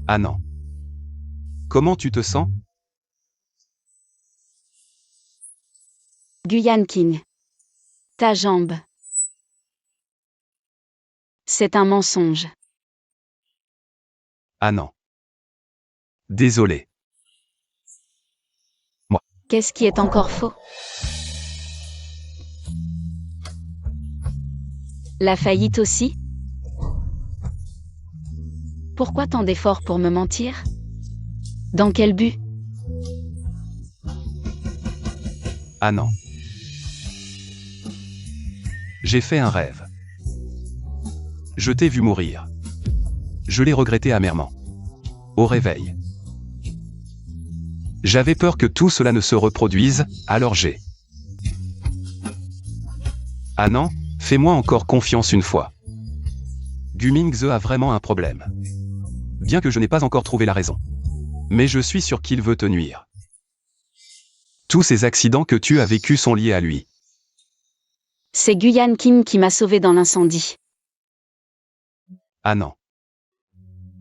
Ah non. Comment tu te sens? Guyan King. Ta jambe. C'est un mensonge. Ah non. Désolé. Qu'est-ce qui est encore faux? La faillite aussi? Pourquoi tant d'efforts pour me mentir? Dans quel but? Ah non. J'ai fait un rêve. Je t'ai vu mourir. Je l'ai regretté amèrement. Au réveil. J'avais peur que tout cela ne se reproduise, alors j'ai... Ah non, fais-moi encore confiance une fois. Gu Mingze a vraiment un problème. Bien que je n'ai pas encore trouvé la raison. Mais je suis sûr qu'il veut te nuire. Tous ces accidents que tu as vécus sont liés à lui. C'est Guyan King qui m'a sauvé dans l'incendie. Ah non.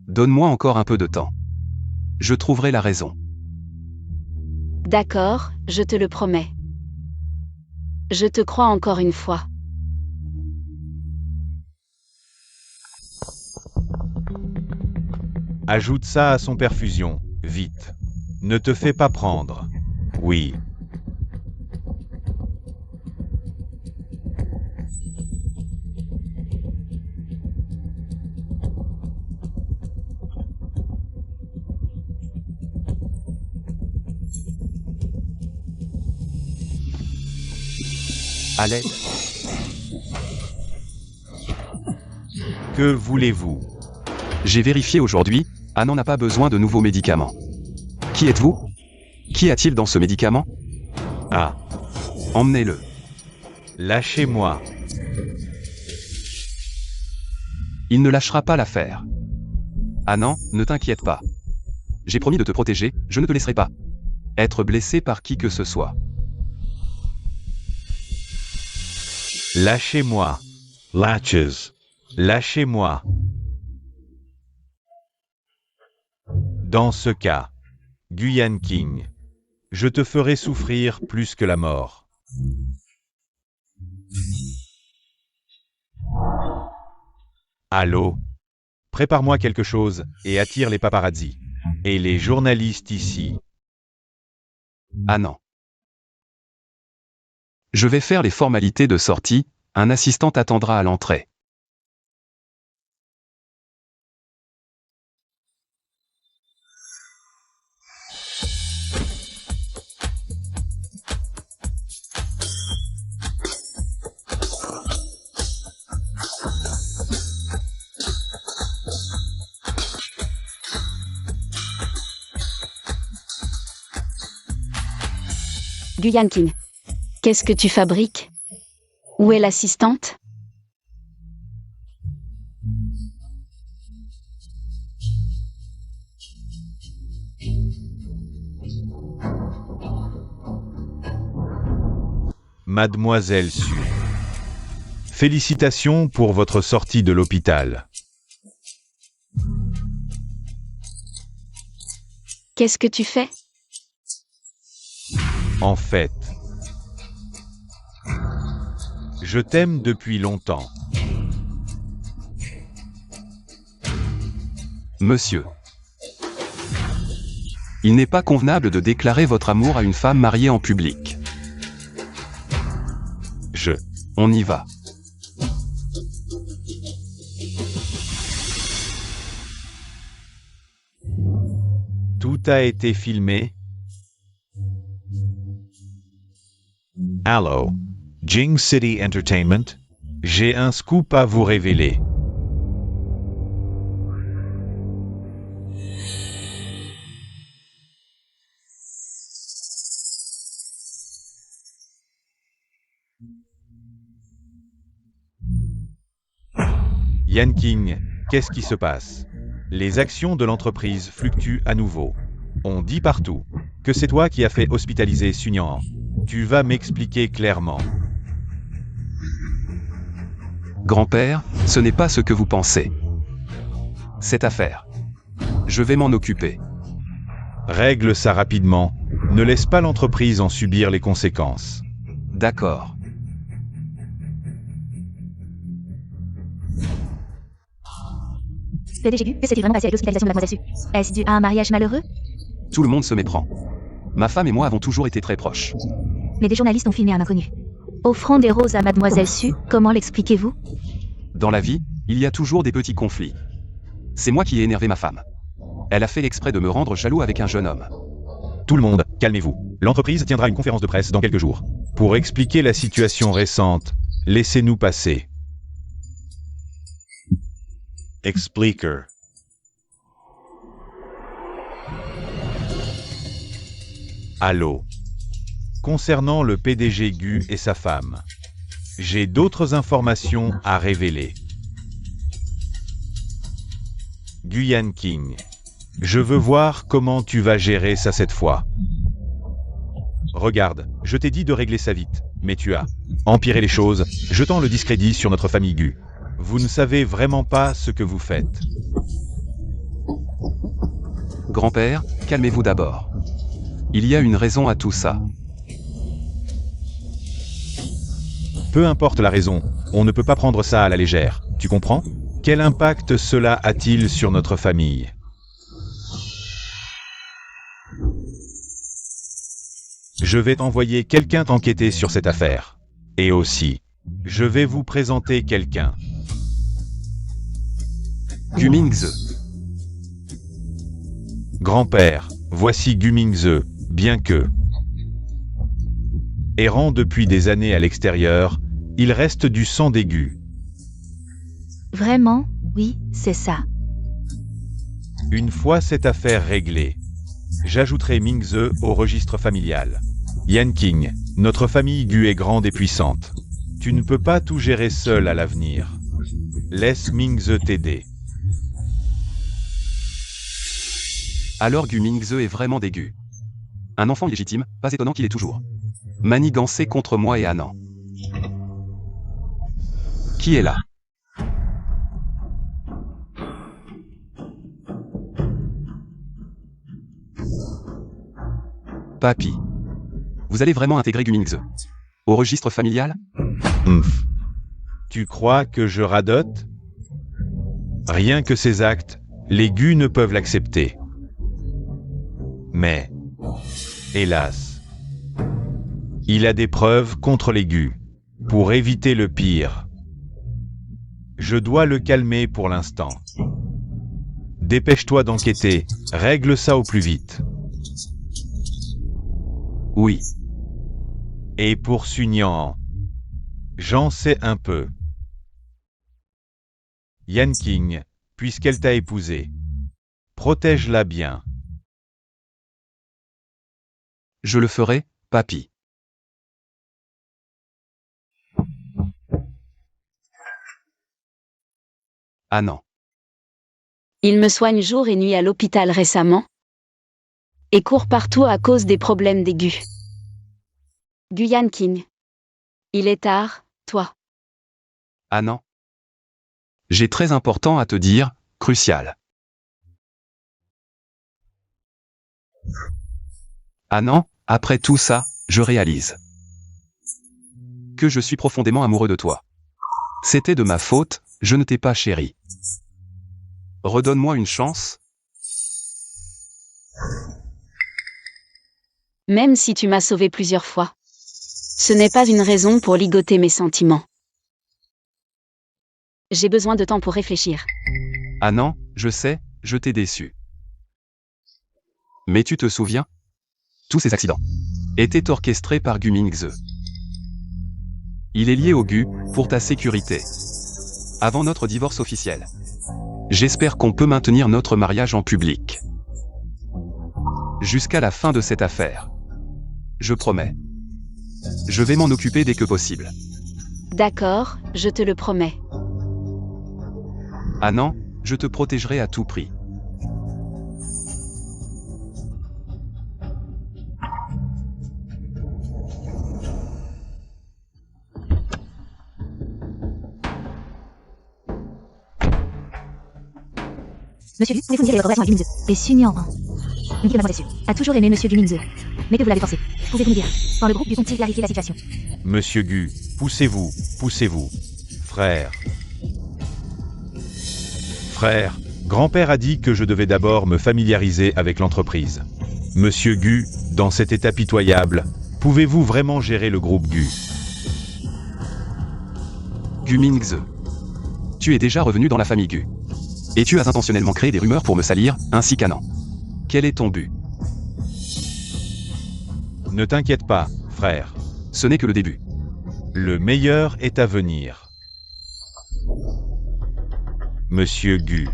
Donne-moi encore un peu de temps. Je trouverai la raison. D'accord, je te le promets. Je te crois encore une fois. Ajoute ça à son perfusion, vite. Ne te fais pas prendre. Oui. À l'aide. Que voulez-vous? J'ai vérifié aujourd'hui, Annan n'a pas besoin de nouveaux médicaments. Qui êtes-vous? Qu'y a-t-il dans ce médicament? Ah, Emmenez-le. lâchez-moi. Il ne lâchera pas l'affaire. Annan, ne t'inquiète pas. J'ai promis de te protéger, je ne te laisserai pas être blessé par qui que ce soit. Lâchez-moi. Latches. Lâchez-moi. Dans ce cas, Guyan King, je te ferai souffrir plus que la mort. Allô? Prépare-moi quelque chose et attire les paparazzis. Et les journalistes ici. Annan. Je vais faire les formalités de sortie, un assistant t'attendra à l'entrée. Guyan King. Qu'est-ce que tu fabriques? Où est l'assistante? Mademoiselle Su. Félicitations pour votre sortie de l'hôpital. Qu'est-ce que tu fais? En fait, je t'aime depuis longtemps. Monsieur. Il n'est pas convenable de déclarer votre amour à une femme mariée en public. On y va. Tout a été filmé. Allo. Jing City Entertainment. J'ai un scoop à vous révéler. Yan King, qu'est-ce qui se passe? Les actions de l'entreprise fluctuent à nouveau. On dit partout que c'est toi qui as fait hospitaliser Sunyan. Tu vas m'expliquer clairement. Grand-père, ce n'est pas ce que vous pensez. Cette affaire. Je vais m'en occuper. Règle ça rapidement. Ne laisse pas l'entreprise en subir les conséquences. D'accord. PDG Gu, que s'est-il vraiment passé avec l'hospitalisation de Mademoiselle Su? Est-ce dû à un mariage malheureux? Tout le monde se méprend. Ma femme et moi avons toujours été très proches. Mais des journalistes ont filmé un inconnu. Offrant des roses à Mademoiselle Su, comment l'expliquez-vous? Dans la vie, il y a toujours des petits conflits. C'est moi qui ai énervé ma femme. Elle a fait exprès de me rendre jaloux avec un jeune homme. Tout le monde, calmez-vous. L'entreprise tiendra une conférence de presse dans quelques jours. Pour expliquer la situation récente, laissez-nous passer. Expliquer. Allô. Concernant le PDG Gu et sa femme, j'ai d'autres informations à révéler. Guyan King, je veux voir comment tu vas gérer ça cette fois. Regarde, je t'ai dit de régler ça vite, mais tu as empiré les choses, jetant le discrédit sur notre famille Gu. Vous ne savez vraiment pas ce que vous faites. Grand-père, calmez-vous d'abord. Il y a une raison à tout ça. Peu importe la raison, on ne peut pas prendre ça à la légère, tu comprends? Quel impact cela a-t-il sur notre famille? Je vais t'envoyer quelqu'un t'enquêter sur cette affaire. Et aussi, je vais vous présenter quelqu'un. Gu Mingze. Grand-père, voici Gu Mingze, bien que... Errant depuis des années à l'extérieur, il reste du sang des Gu. Vraiment? Oui, c'est ça. Une fois cette affaire réglée, j'ajouterai Mingze au registre familial. Yanqing, notre famille Gu est grande et puissante. Tu ne peux pas tout gérer seul à l'avenir. Laisse Mingze t'aider. Alors Gu Mingze est vraiment des Gu. Un enfant illégitime, pas étonnant qu'il est toujours manigancé contre moi et Anan. Qui est là? Papy. Vous allez vraiment intégrer Gu Mingze au registre familial? Tu crois que je radote? Rien que ces actes, les Gu ne peuvent l'accepter. Mais, hélas, il a des preuves contre les Gu. Pour éviter le pire, je dois le calmer pour l'instant. Dépêche-toi d'enquêter, règle ça au plus vite. Oui. Et pour Sunyan, j'en sais un peu. Yanqing, puisqu'elle t'a épousé, protège-la bien. Je le ferai, papy. Ah non. Il me soigne jour et nuit à l'hôpital récemment et court partout à cause des problèmes d'aigus. Gu Yanqing. Il est tard, toi. Ah non. J'ai très important à te dire, crucial. Ah non, après tout ça, je réalise que je suis profondément amoureux de toi. C'était de ma faute, je ne t'ai pas chéri. Redonne-moi une chance. Même si tu m'as sauvé plusieurs fois. Ce n'est pas une raison pour ligoter mes sentiments. J'ai besoin de temps pour réfléchir. Ah non, je sais, je t'ai déçu. Mais tu te souviens? Tous ces accidents étaient orchestrés par Gu Mingze. Il est lié au Gu, pour ta sécurité. Avant notre divorce officiel. J'espère qu'on peut maintenir notre mariage en public. Jusqu'à la fin de cette affaire. Je promets. Je vais m'en occuper dès que possible. D'accord, je te le promets. Ah non, je te protégerai à tout prix. Monsieur Gu, pouvez-vous me dire votre relation avec Gu Mingze? Et Sunyan, me dit mademoiselle Su, a toujours aimé Monsieur Gu Mingze. Mais que vous l'avez forcé. Pouvez-vous me dire, quand le groupe Gu compte-t-il clarifier la situation? Monsieur Gu, poussez-vous, poussez-vous. Frère. Frère, grand-père a dit que je devais d'abord me familiariser avec l'entreprise. Monsieur Gu, dans cet état pitoyable, pouvez-vous vraiment gérer le groupe Gu? Gu Mingze. Tu es déjà revenu dans la famille Gu. Et tu as intentionnellement créé des rumeurs pour me salir, ainsi qu'Anan. Quel est ton but? Ne t'inquiète pas, frère. Ce n'est que le début. Le meilleur est à venir. Monsieur Gu.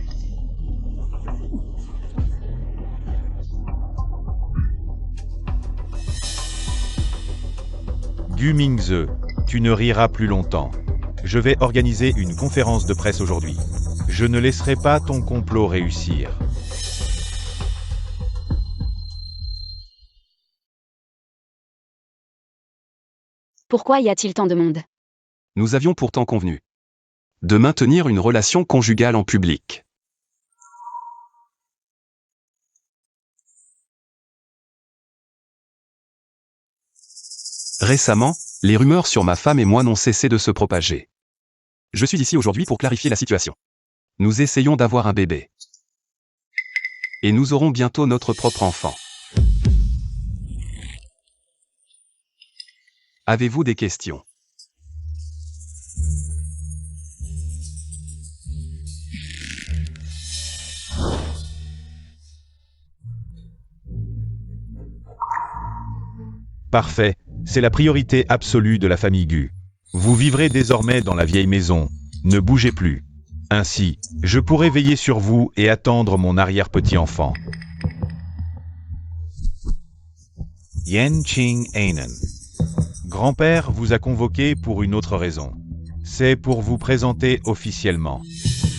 Gu Mingze, tu ne riras plus longtemps. Je vais organiser une conférence de presse aujourd'hui. Je ne laisserai pas ton complot réussir. Pourquoi y a-t-il tant de monde? Nous avions pourtant convenu de maintenir une relation conjugale en public. Récemment, les rumeurs sur ma femme et moi n'ont cessé de se propager. Je suis ici aujourd'hui pour clarifier la situation. Nous essayons d'avoir un bébé. Et nous aurons bientôt notre propre enfant. Avez-vous des questions? Parfait, c'est la priorité absolue de la famille Gu. Vous vivrez désormais dans la vieille maison. Ne bougez plus. Ainsi, je pourrai veiller sur vous et attendre mon arrière-petit-enfant. Yan Qing Ainen. Grand-père vous a convoqué pour une autre raison. C'est pour vous présenter officiellement.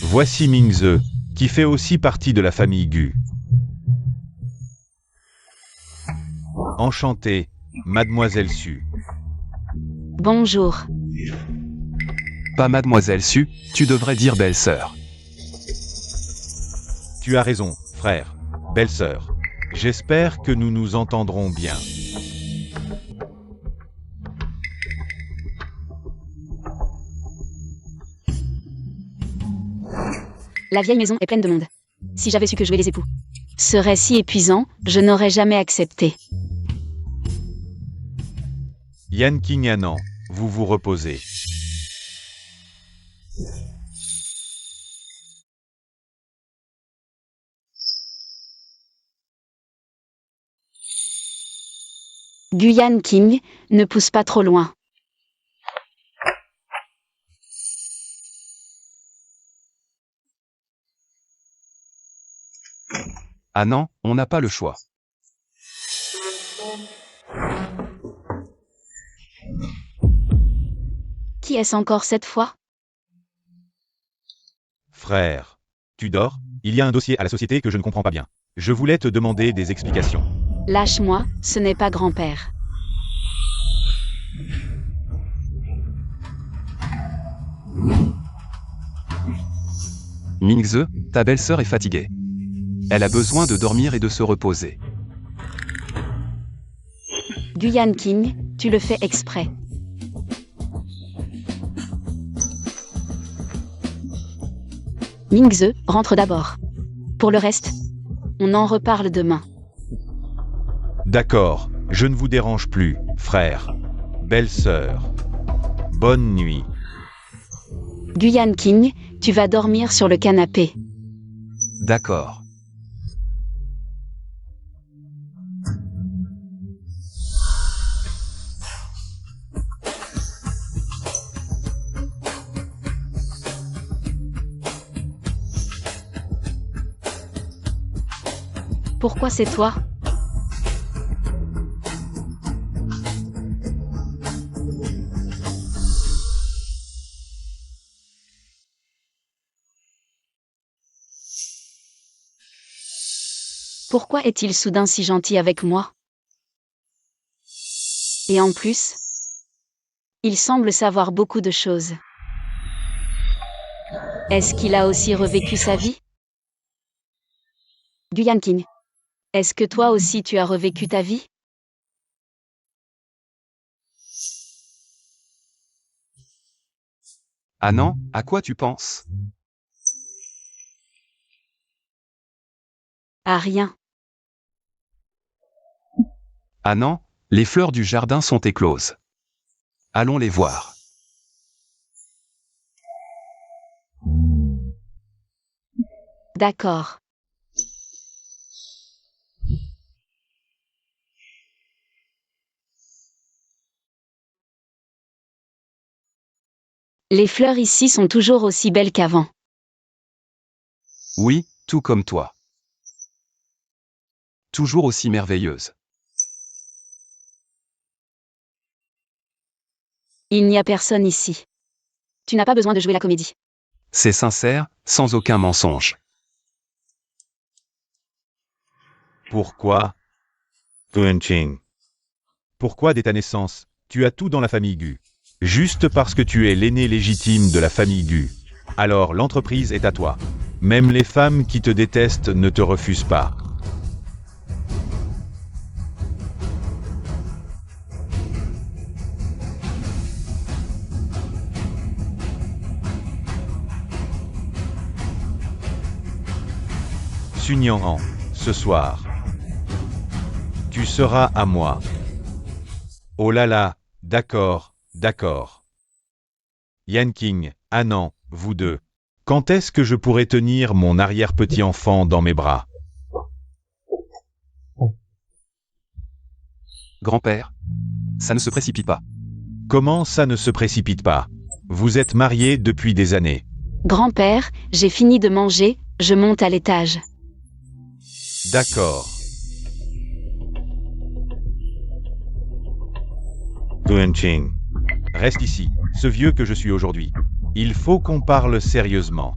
Voici Mingze, qui fait aussi partie de la famille Gu. Enchanté, Mademoiselle Su. Bonjour. Pas mademoiselle Su, tu devrais dire belle-sœur. Tu as raison, frère, belle-sœur. J'espère que nous nous entendrons bien. La vieille maison est pleine de monde. Si j'avais su que jouer les époux serait si épuisant, je n'aurais jamais accepté. Yan King Anan, vous vous reposez. Guyan King, ne pousse pas trop loin. Ah non, on n'a pas le choix. Qui est-ce encore cette fois? Frère, tu dors? Il y a un dossier à la société que je ne comprends pas bien. Je voulais te demander des explications. Lâche-moi, ce n'est pas grand-père. Mingze, ta belle-sœur est fatiguée. Elle a besoin de dormir et de se reposer. Guyan King, tu le fais exprès. Mingze, rentre d'abord. Pour le reste, on en reparle demain. D'accord, je ne vous dérange plus, frère. Belle-sœur. Bonne nuit. Guyan King, tu vas dormir sur le canapé. D'accord. Pourquoi c'est toi? Pourquoi est-il soudain si gentil avec moi? Et en plus, il semble savoir beaucoup de choses. Est-ce qu'il a aussi revécu sa vie? Guyan King, est-ce que toi aussi tu as revécu ta vie? Ah non, à quoi tu penses? Ah rien. Ah non, les fleurs du jardin sont écloses. Allons les voir. D'accord. Les fleurs ici sont toujours aussi belles qu'avant. Oui, tout comme toi. Toujours aussi merveilleuse. Il n'y a personne ici. Tu n'as pas besoin de jouer la comédie. C'est sincère, sans aucun mensonge. Pourquoi? Guanqing. Pourquoi dès ta naissance, tu as tout dans la famille Gu? Juste parce que tu es l'aîné légitime de la famille Gu. Alors l'entreprise est à toi. Même les femmes qui te détestent ne te refusent pas. Sunyan, ce soir, tu seras à moi. Oh là là, d'accord, d'accord. Yan King, Anan, vous deux. Quand est-ce que je pourrai tenir mon arrière-petit-enfant dans mes bras? Grand-père, ça ne se précipite pas. Comment ça ne se précipite pas? Vous êtes mariés depuis des années. Grand-père, j'ai fini de manger, je monte à l'étage. D'accord. Guanqing. Reste ici, ce vieux que je suis aujourd'hui. Il faut qu'on parle sérieusement.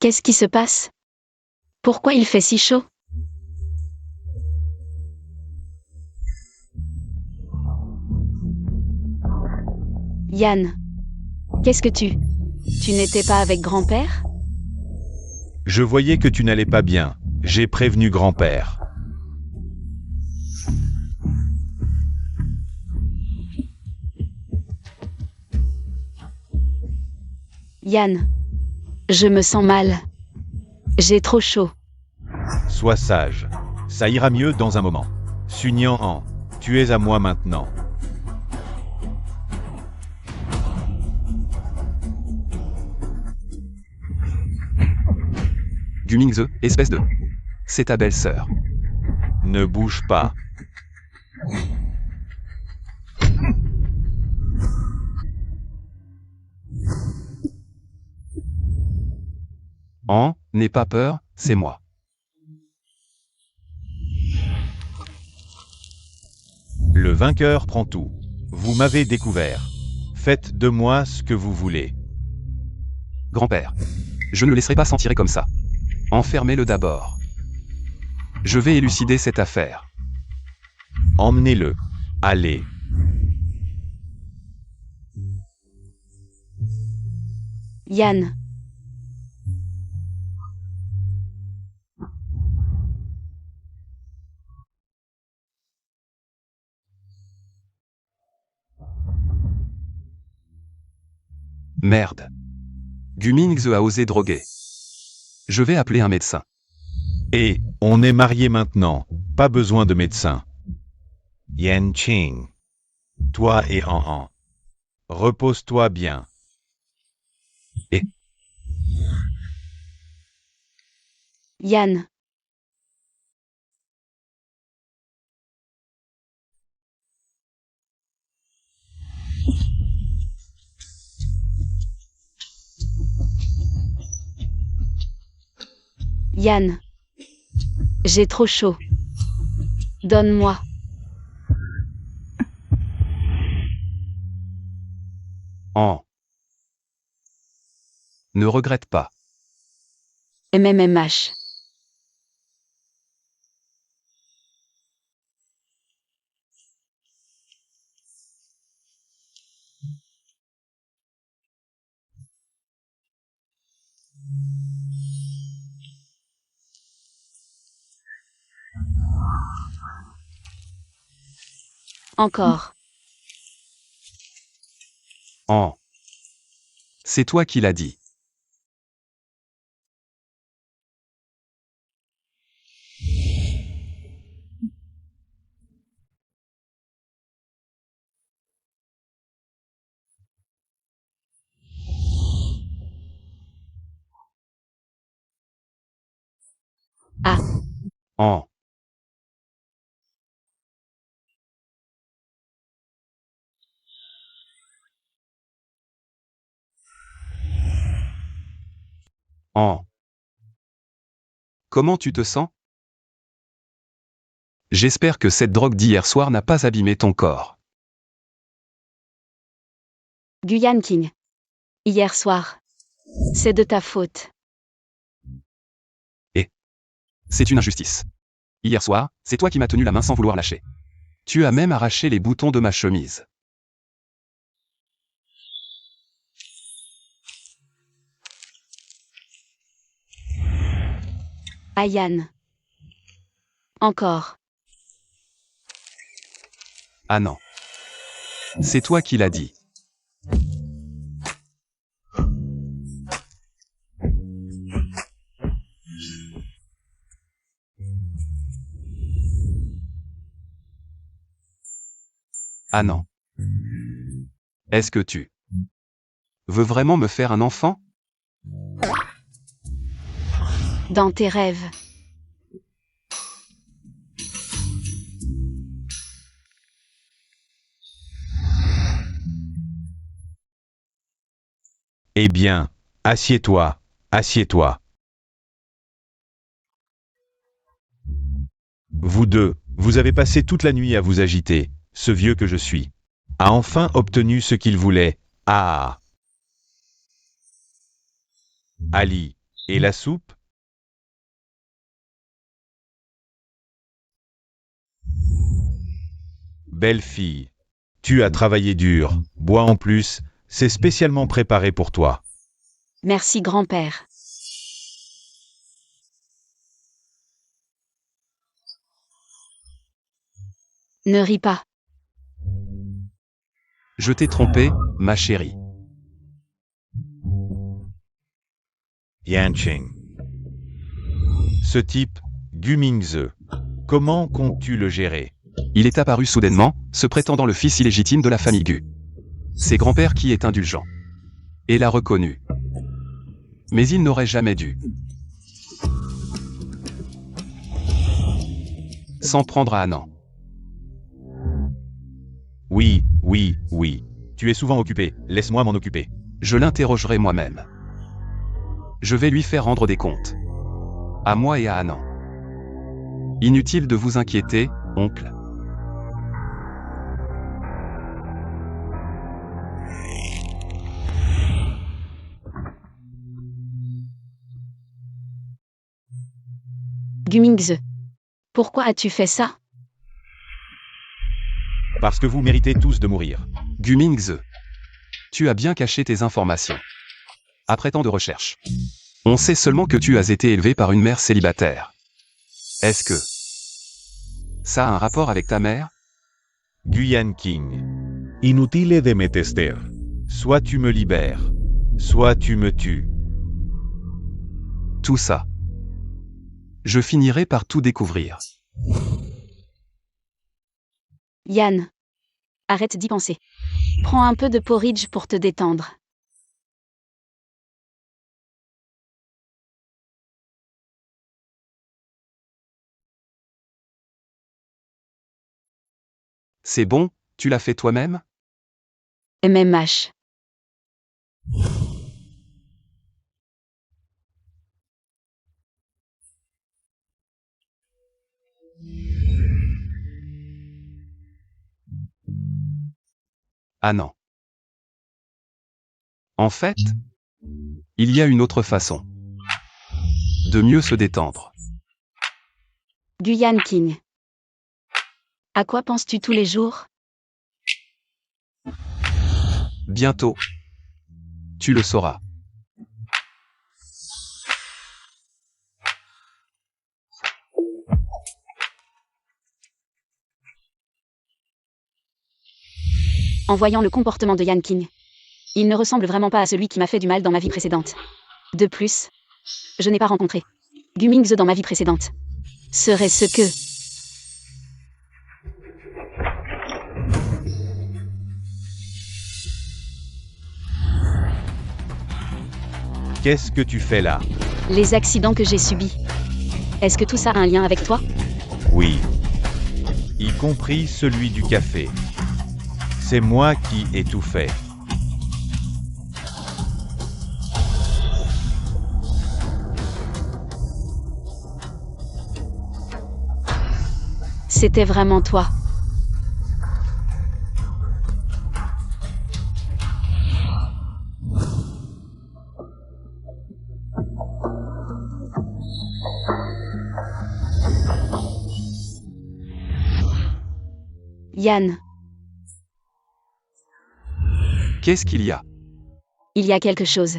Qu'est-ce qui se passe? Pourquoi il fait si chaud? Yann, qu'est-ce que tu... Tu n'étais pas avec grand-père? Je voyais que tu n'allais pas bien. J'ai prévenu grand-père. Yann, je me sens mal. J'ai trop chaud. Sois sage. Ça ira mieux dans un moment. Sunyan, tu es à moi maintenant. Gumingze, espèce de... C'est ta belle-sœur. Ne bouge pas. N'aie pas peur, c'est moi. Le vainqueur prend tout. Vous m'avez découvert. Faites de moi ce que vous voulez. Grand-père, je ne le laisserai pas s'en tirer comme ça. Enfermez-le d'abord. Je vais élucider cette affaire. Emmenez-le. Allez. Yann. Merde. Gumingze a osé droguer. Je vais appeler un médecin. Et, on est mariés maintenant. Pas besoin de médecin. Yanqing. Toi et An. Repose-toi bien. Yann. Yann. J'ai trop chaud. Donne-moi. Ne regrette pas. MMMH. Encore. C'est toi qui l'as dit. Ah. Comment tu te sens? J'espère que cette drogue d'hier soir n'a pas abîmé ton corps. Guyan King. Hier soir. C'est de ta faute. C'est une injustice. Hier soir, c'est toi qui m'as tenu la main sans vouloir lâcher. Tu as même arraché les boutons de ma chemise. Ah Yann. Encore. Ah non. C'est toi qui l'as dit. Ah non. Est-ce que tu... Veux vraiment me faire un enfant? Dans tes rêves. Eh bien, assieds-toi, assieds-toi. Vous deux, vous avez passé toute la nuit à vous agiter, ce vieux que je suis a enfin obtenu ce qu'il voulait. Ah! Ali, et la soupe? Belle fille. Tu as travaillé dur, bois en plus, c'est spécialement préparé pour toi. Merci grand-père. Ne ris pas. Je t'ai trompé, ma chérie. Yanqing. Ce type, Gu Mingze, comment comptes-tu le gérer? Il est apparu soudainement, se prétendant le fils illégitime de la famille Gu. C'est grand-père qui est indulgent. Et l'a reconnu. Mais il n'aurait jamais dû. S'en prendre à Anan. Oui, oui, oui. Tu es souvent occupé, laisse-moi m'en occuper. Je l'interrogerai moi-même. Je vais lui faire rendre des comptes. À moi et à Anan. Inutile de vous inquiéter, oncle. Gu Mingze. Pourquoi as-tu fait ça? Parce que vous méritez tous de mourir. Gu Mingze. Tu as bien caché tes informations. Après tant de recherches. On sait seulement que tu as été élevé par une mère célibataire. Est-ce que ça a un rapport avec ta mère? Gu Yanqing. Inutile de me tester. Soit tu me libères, soit tu me tues. Tout ça. Je finirai par tout découvrir. Yann. Arrête d'y penser. Prends un peu de porridge pour te détendre. C'est bon, tu l'as fait toi-même? MMH. Ah non. En fait, il y a une autre façon de mieux se détendre. Gu Yanqing. À quoi penses-tu tous les jours? Bientôt. Tu le sauras. En voyant le comportement de Yanqing, il ne ressemble vraiment pas à celui qui m'a fait du mal dans ma vie précédente. De plus, je n'ai pas rencontré Gu Mingze dans ma vie précédente. Serait-ce que... Qu'est-ce que tu fais là? Les accidents que j'ai subis. Est-ce que tout ça a un lien avec toi? Oui. Y compris celui du café. C'est moi qui ai tout fait. C'était vraiment toi. Yann, Qu'est-ce qu'il y a? il y a quelque chose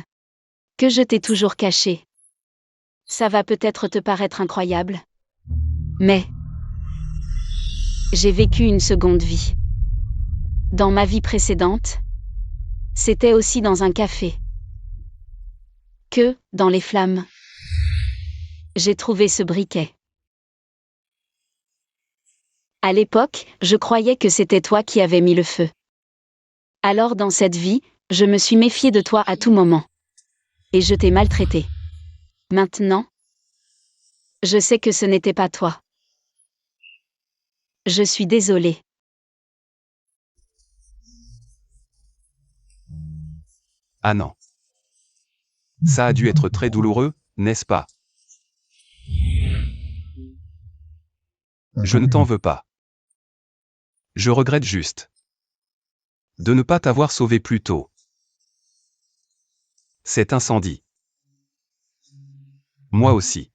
que je t'ai toujours caché. Ça va peut-être te paraître incroyable, mais j'ai vécu une seconde vie. Dans ma vie précédente, c'était aussi dans un café. Que, dans les flammes, j'ai trouvé ce briquet. À l'époque, je croyais que c'était toi qui avais mis le feu. Alors dans cette vie, Je me suis méfiée de toi à tout moment. Et je t'ai maltraité. Maintenant, je sais que ce n'était pas toi. Je suis désolée. Ah non. Ça a dû être très douloureux, n'est-ce pas? Je ne t'en veux pas. Je regrette juste de ne pas t'avoir sauvé plus tôt. Cet incendie. Moi aussi.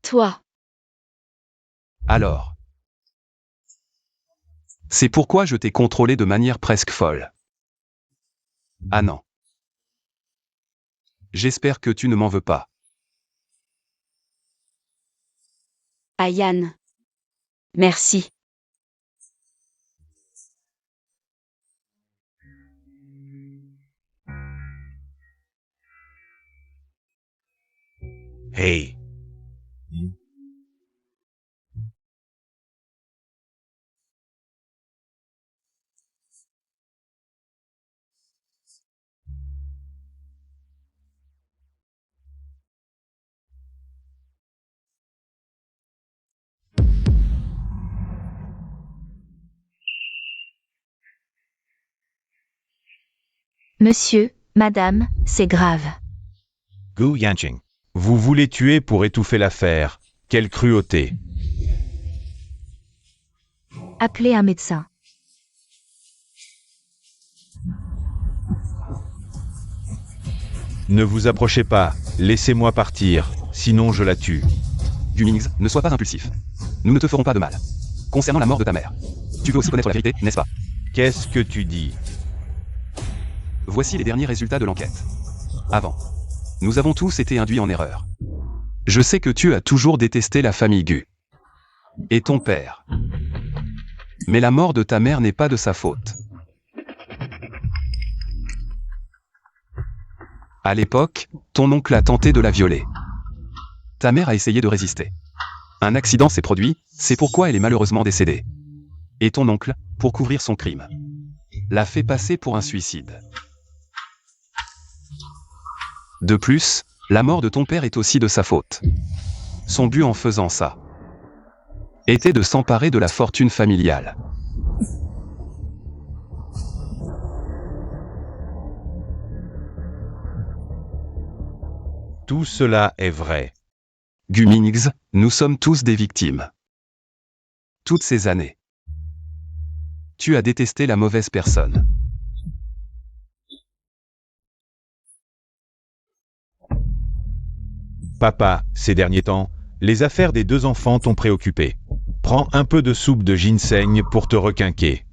Toi. Alors. C'est pourquoi je t'ai contrôlé de manière presque folle. Ah non. J'espère que tu ne m'en veux pas. Ayane. Merci. Hey. Monsieur, madame, c'est grave. Gu Yanqing. Vous voulez tuer pour étouffer l'affaire. Quelle cruauté. Appelez un médecin. Ne vous approchez pas, laissez-moi partir, sinon je la tue. Gumings, ne sois pas impulsif. Nous ne te ferons pas de mal. Concernant la mort de ta mère. Tu veux aussi connaître la vérité, n'est-ce pas? Qu'est-ce que tu dis? Voici les derniers résultats de l'enquête. Avant. Nous avons tous été induits en erreur. Je sais que tu as toujours détesté la famille Gu. Et ton père. Mais la mort de ta mère n'est pas de sa faute. À l'époque, ton oncle a tenté de la violer. Ta mère a essayé de résister. Un accident s'est produit, c'est pourquoi elle est malheureusement décédée. Et ton oncle, pour couvrir son crime, l'a fait passer pour un suicide. De plus, la mort de ton père est aussi de sa faute. Son but en faisant ça était de s'emparer de la fortune familiale. Tout cela est vrai. Gumings, nous sommes tous des victimes. Toutes ces années. Tu as détesté la mauvaise personne. Papa, ces derniers temps, les affaires des deux enfants t'ont préoccupé. Prends un peu de soupe de ginseng pour te requinquer.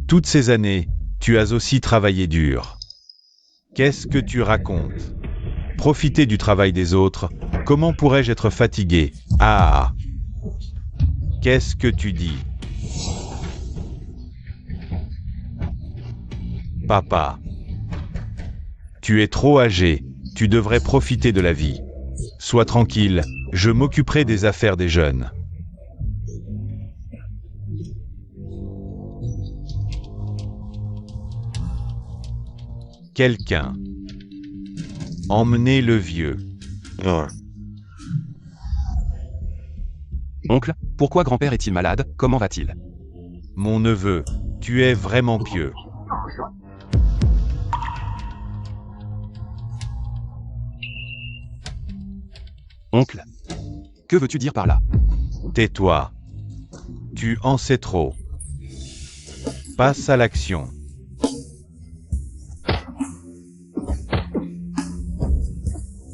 Toutes ces années, tu as aussi travaillé dur. Qu'est-ce que tu racontes? Profiter du travail des autres, comment pourrais-je être fatigué? Ah! Qu'est-ce que tu dis? Papa. Tu es trop âgé, tu devrais profiter de la vie. Sois tranquille, je m'occuperai des affaires des jeunes. Quelqu'un. Emmenez le vieux. Oncle, pourquoi grand-père est-il malade? Comment va-t-il? Mon neveu, tu es vraiment pieux. Oncle, que veux-tu dire par là? Tais-toi. Tu en sais trop. Passe à l'action.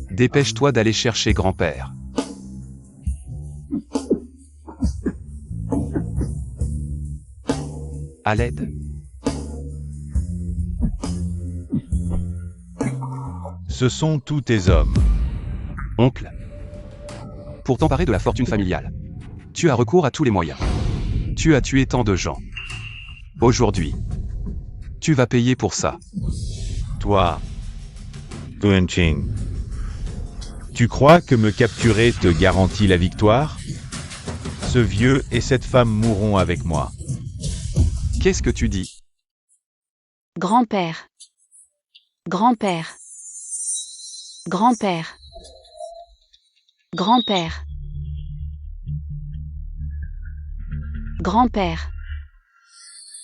Dépêche-toi d'aller chercher grand-père. À l'aide. Ce sont tous tes hommes. Oncle. Pour t'emparer de la fortune familiale. Tu as recours à tous les moyens. Tu as tué tant de gens. Aujourd'hui. Tu vas payer pour ça. Toi. Tuanching. Tu crois que me capturer te garantit la victoire? Ce vieux et cette femme mourront avec moi. Qu'est-ce que tu dis? Grand-père. Grand-père. Grand-père. Grand-père. Grand-père.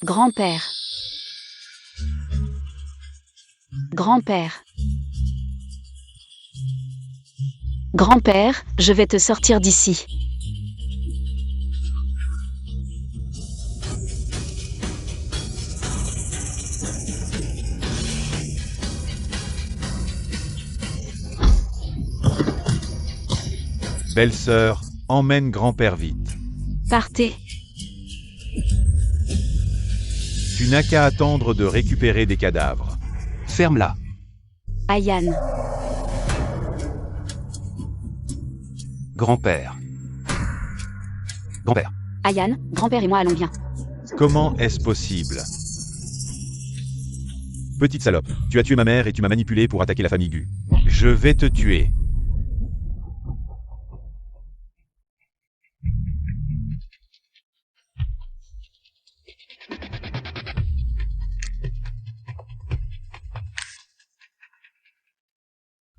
Grand-père. Grand-père. Grand-père, je vais te sortir d'ici. Belle-sœur, emmène grand-père vite. Partez. Tu n'as qu'à attendre de récupérer des cadavres. Ferme-la. Ayan. Grand-père. Grand-père. Ayan, grand-père et moi allons bien. Comment est-ce possible? Petite salope, tu as tué ma mère et tu m'as manipulé pour attaquer la famille Gu. Je vais te tuer.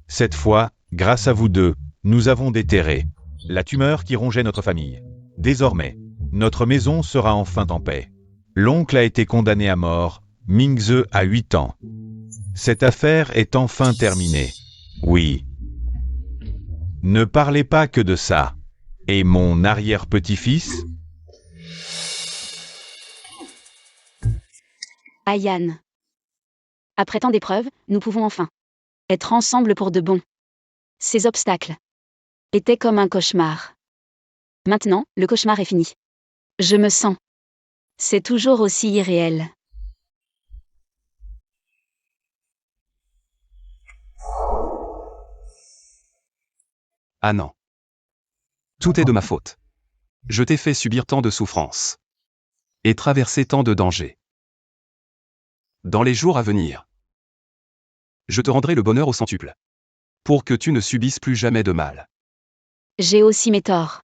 Cette fois, grâce à vous deux, nous avons déterré la tumeur qui rongeait notre famille. Désormais, notre maison sera enfin en paix. L'oncle a été condamné à mort, Mingze a 8 ans. Cette affaire est enfin terminée. Oui. Ne parlez pas que de ça. Et mon arrière-petit-fils? Ayan. Après tant d'épreuves, nous pouvons enfin être ensemble pour de bon. Ces obstacles étaient comme un cauchemar. Maintenant, le cauchemar est fini. Je me sens. C'est toujours aussi irréel. Ah non. Tout est de ma faute. Je t'ai fait subir tant de souffrances. Et traverser tant de dangers. Dans les jours à venir, je te rendrai le bonheur au centuple. Pour que tu ne subisses plus jamais de mal. J'ai aussi mes torts.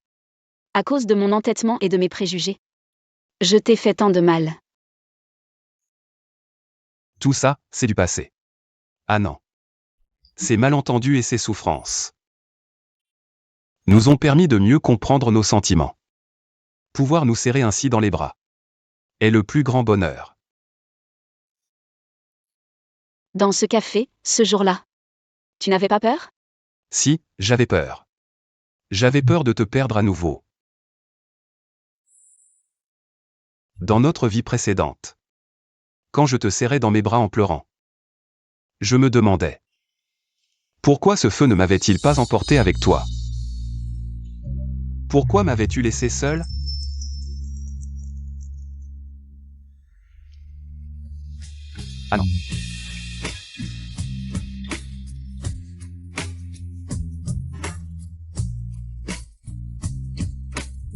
À cause de mon entêtement et de mes préjugés. Je t'ai fait tant de mal. Tout ça, c'est du passé. Ah non. Ces malentendus et ces souffrances nous ont permis de mieux comprendre nos sentiments. Pouvoir nous serrer ainsi dans les bras est le plus grand bonheur. Dans ce café, ce jour-là. Tu n'avais pas peur? Si, j'avais peur. J'avais peur de te perdre à nouveau. Dans notre vie précédente. Quand je te serrais dans mes bras en pleurant. Je me demandais. Pourquoi ce feu ne m'avait-il pas emporté avec toi? Pourquoi m'avais-tu laissé seul? Ah non.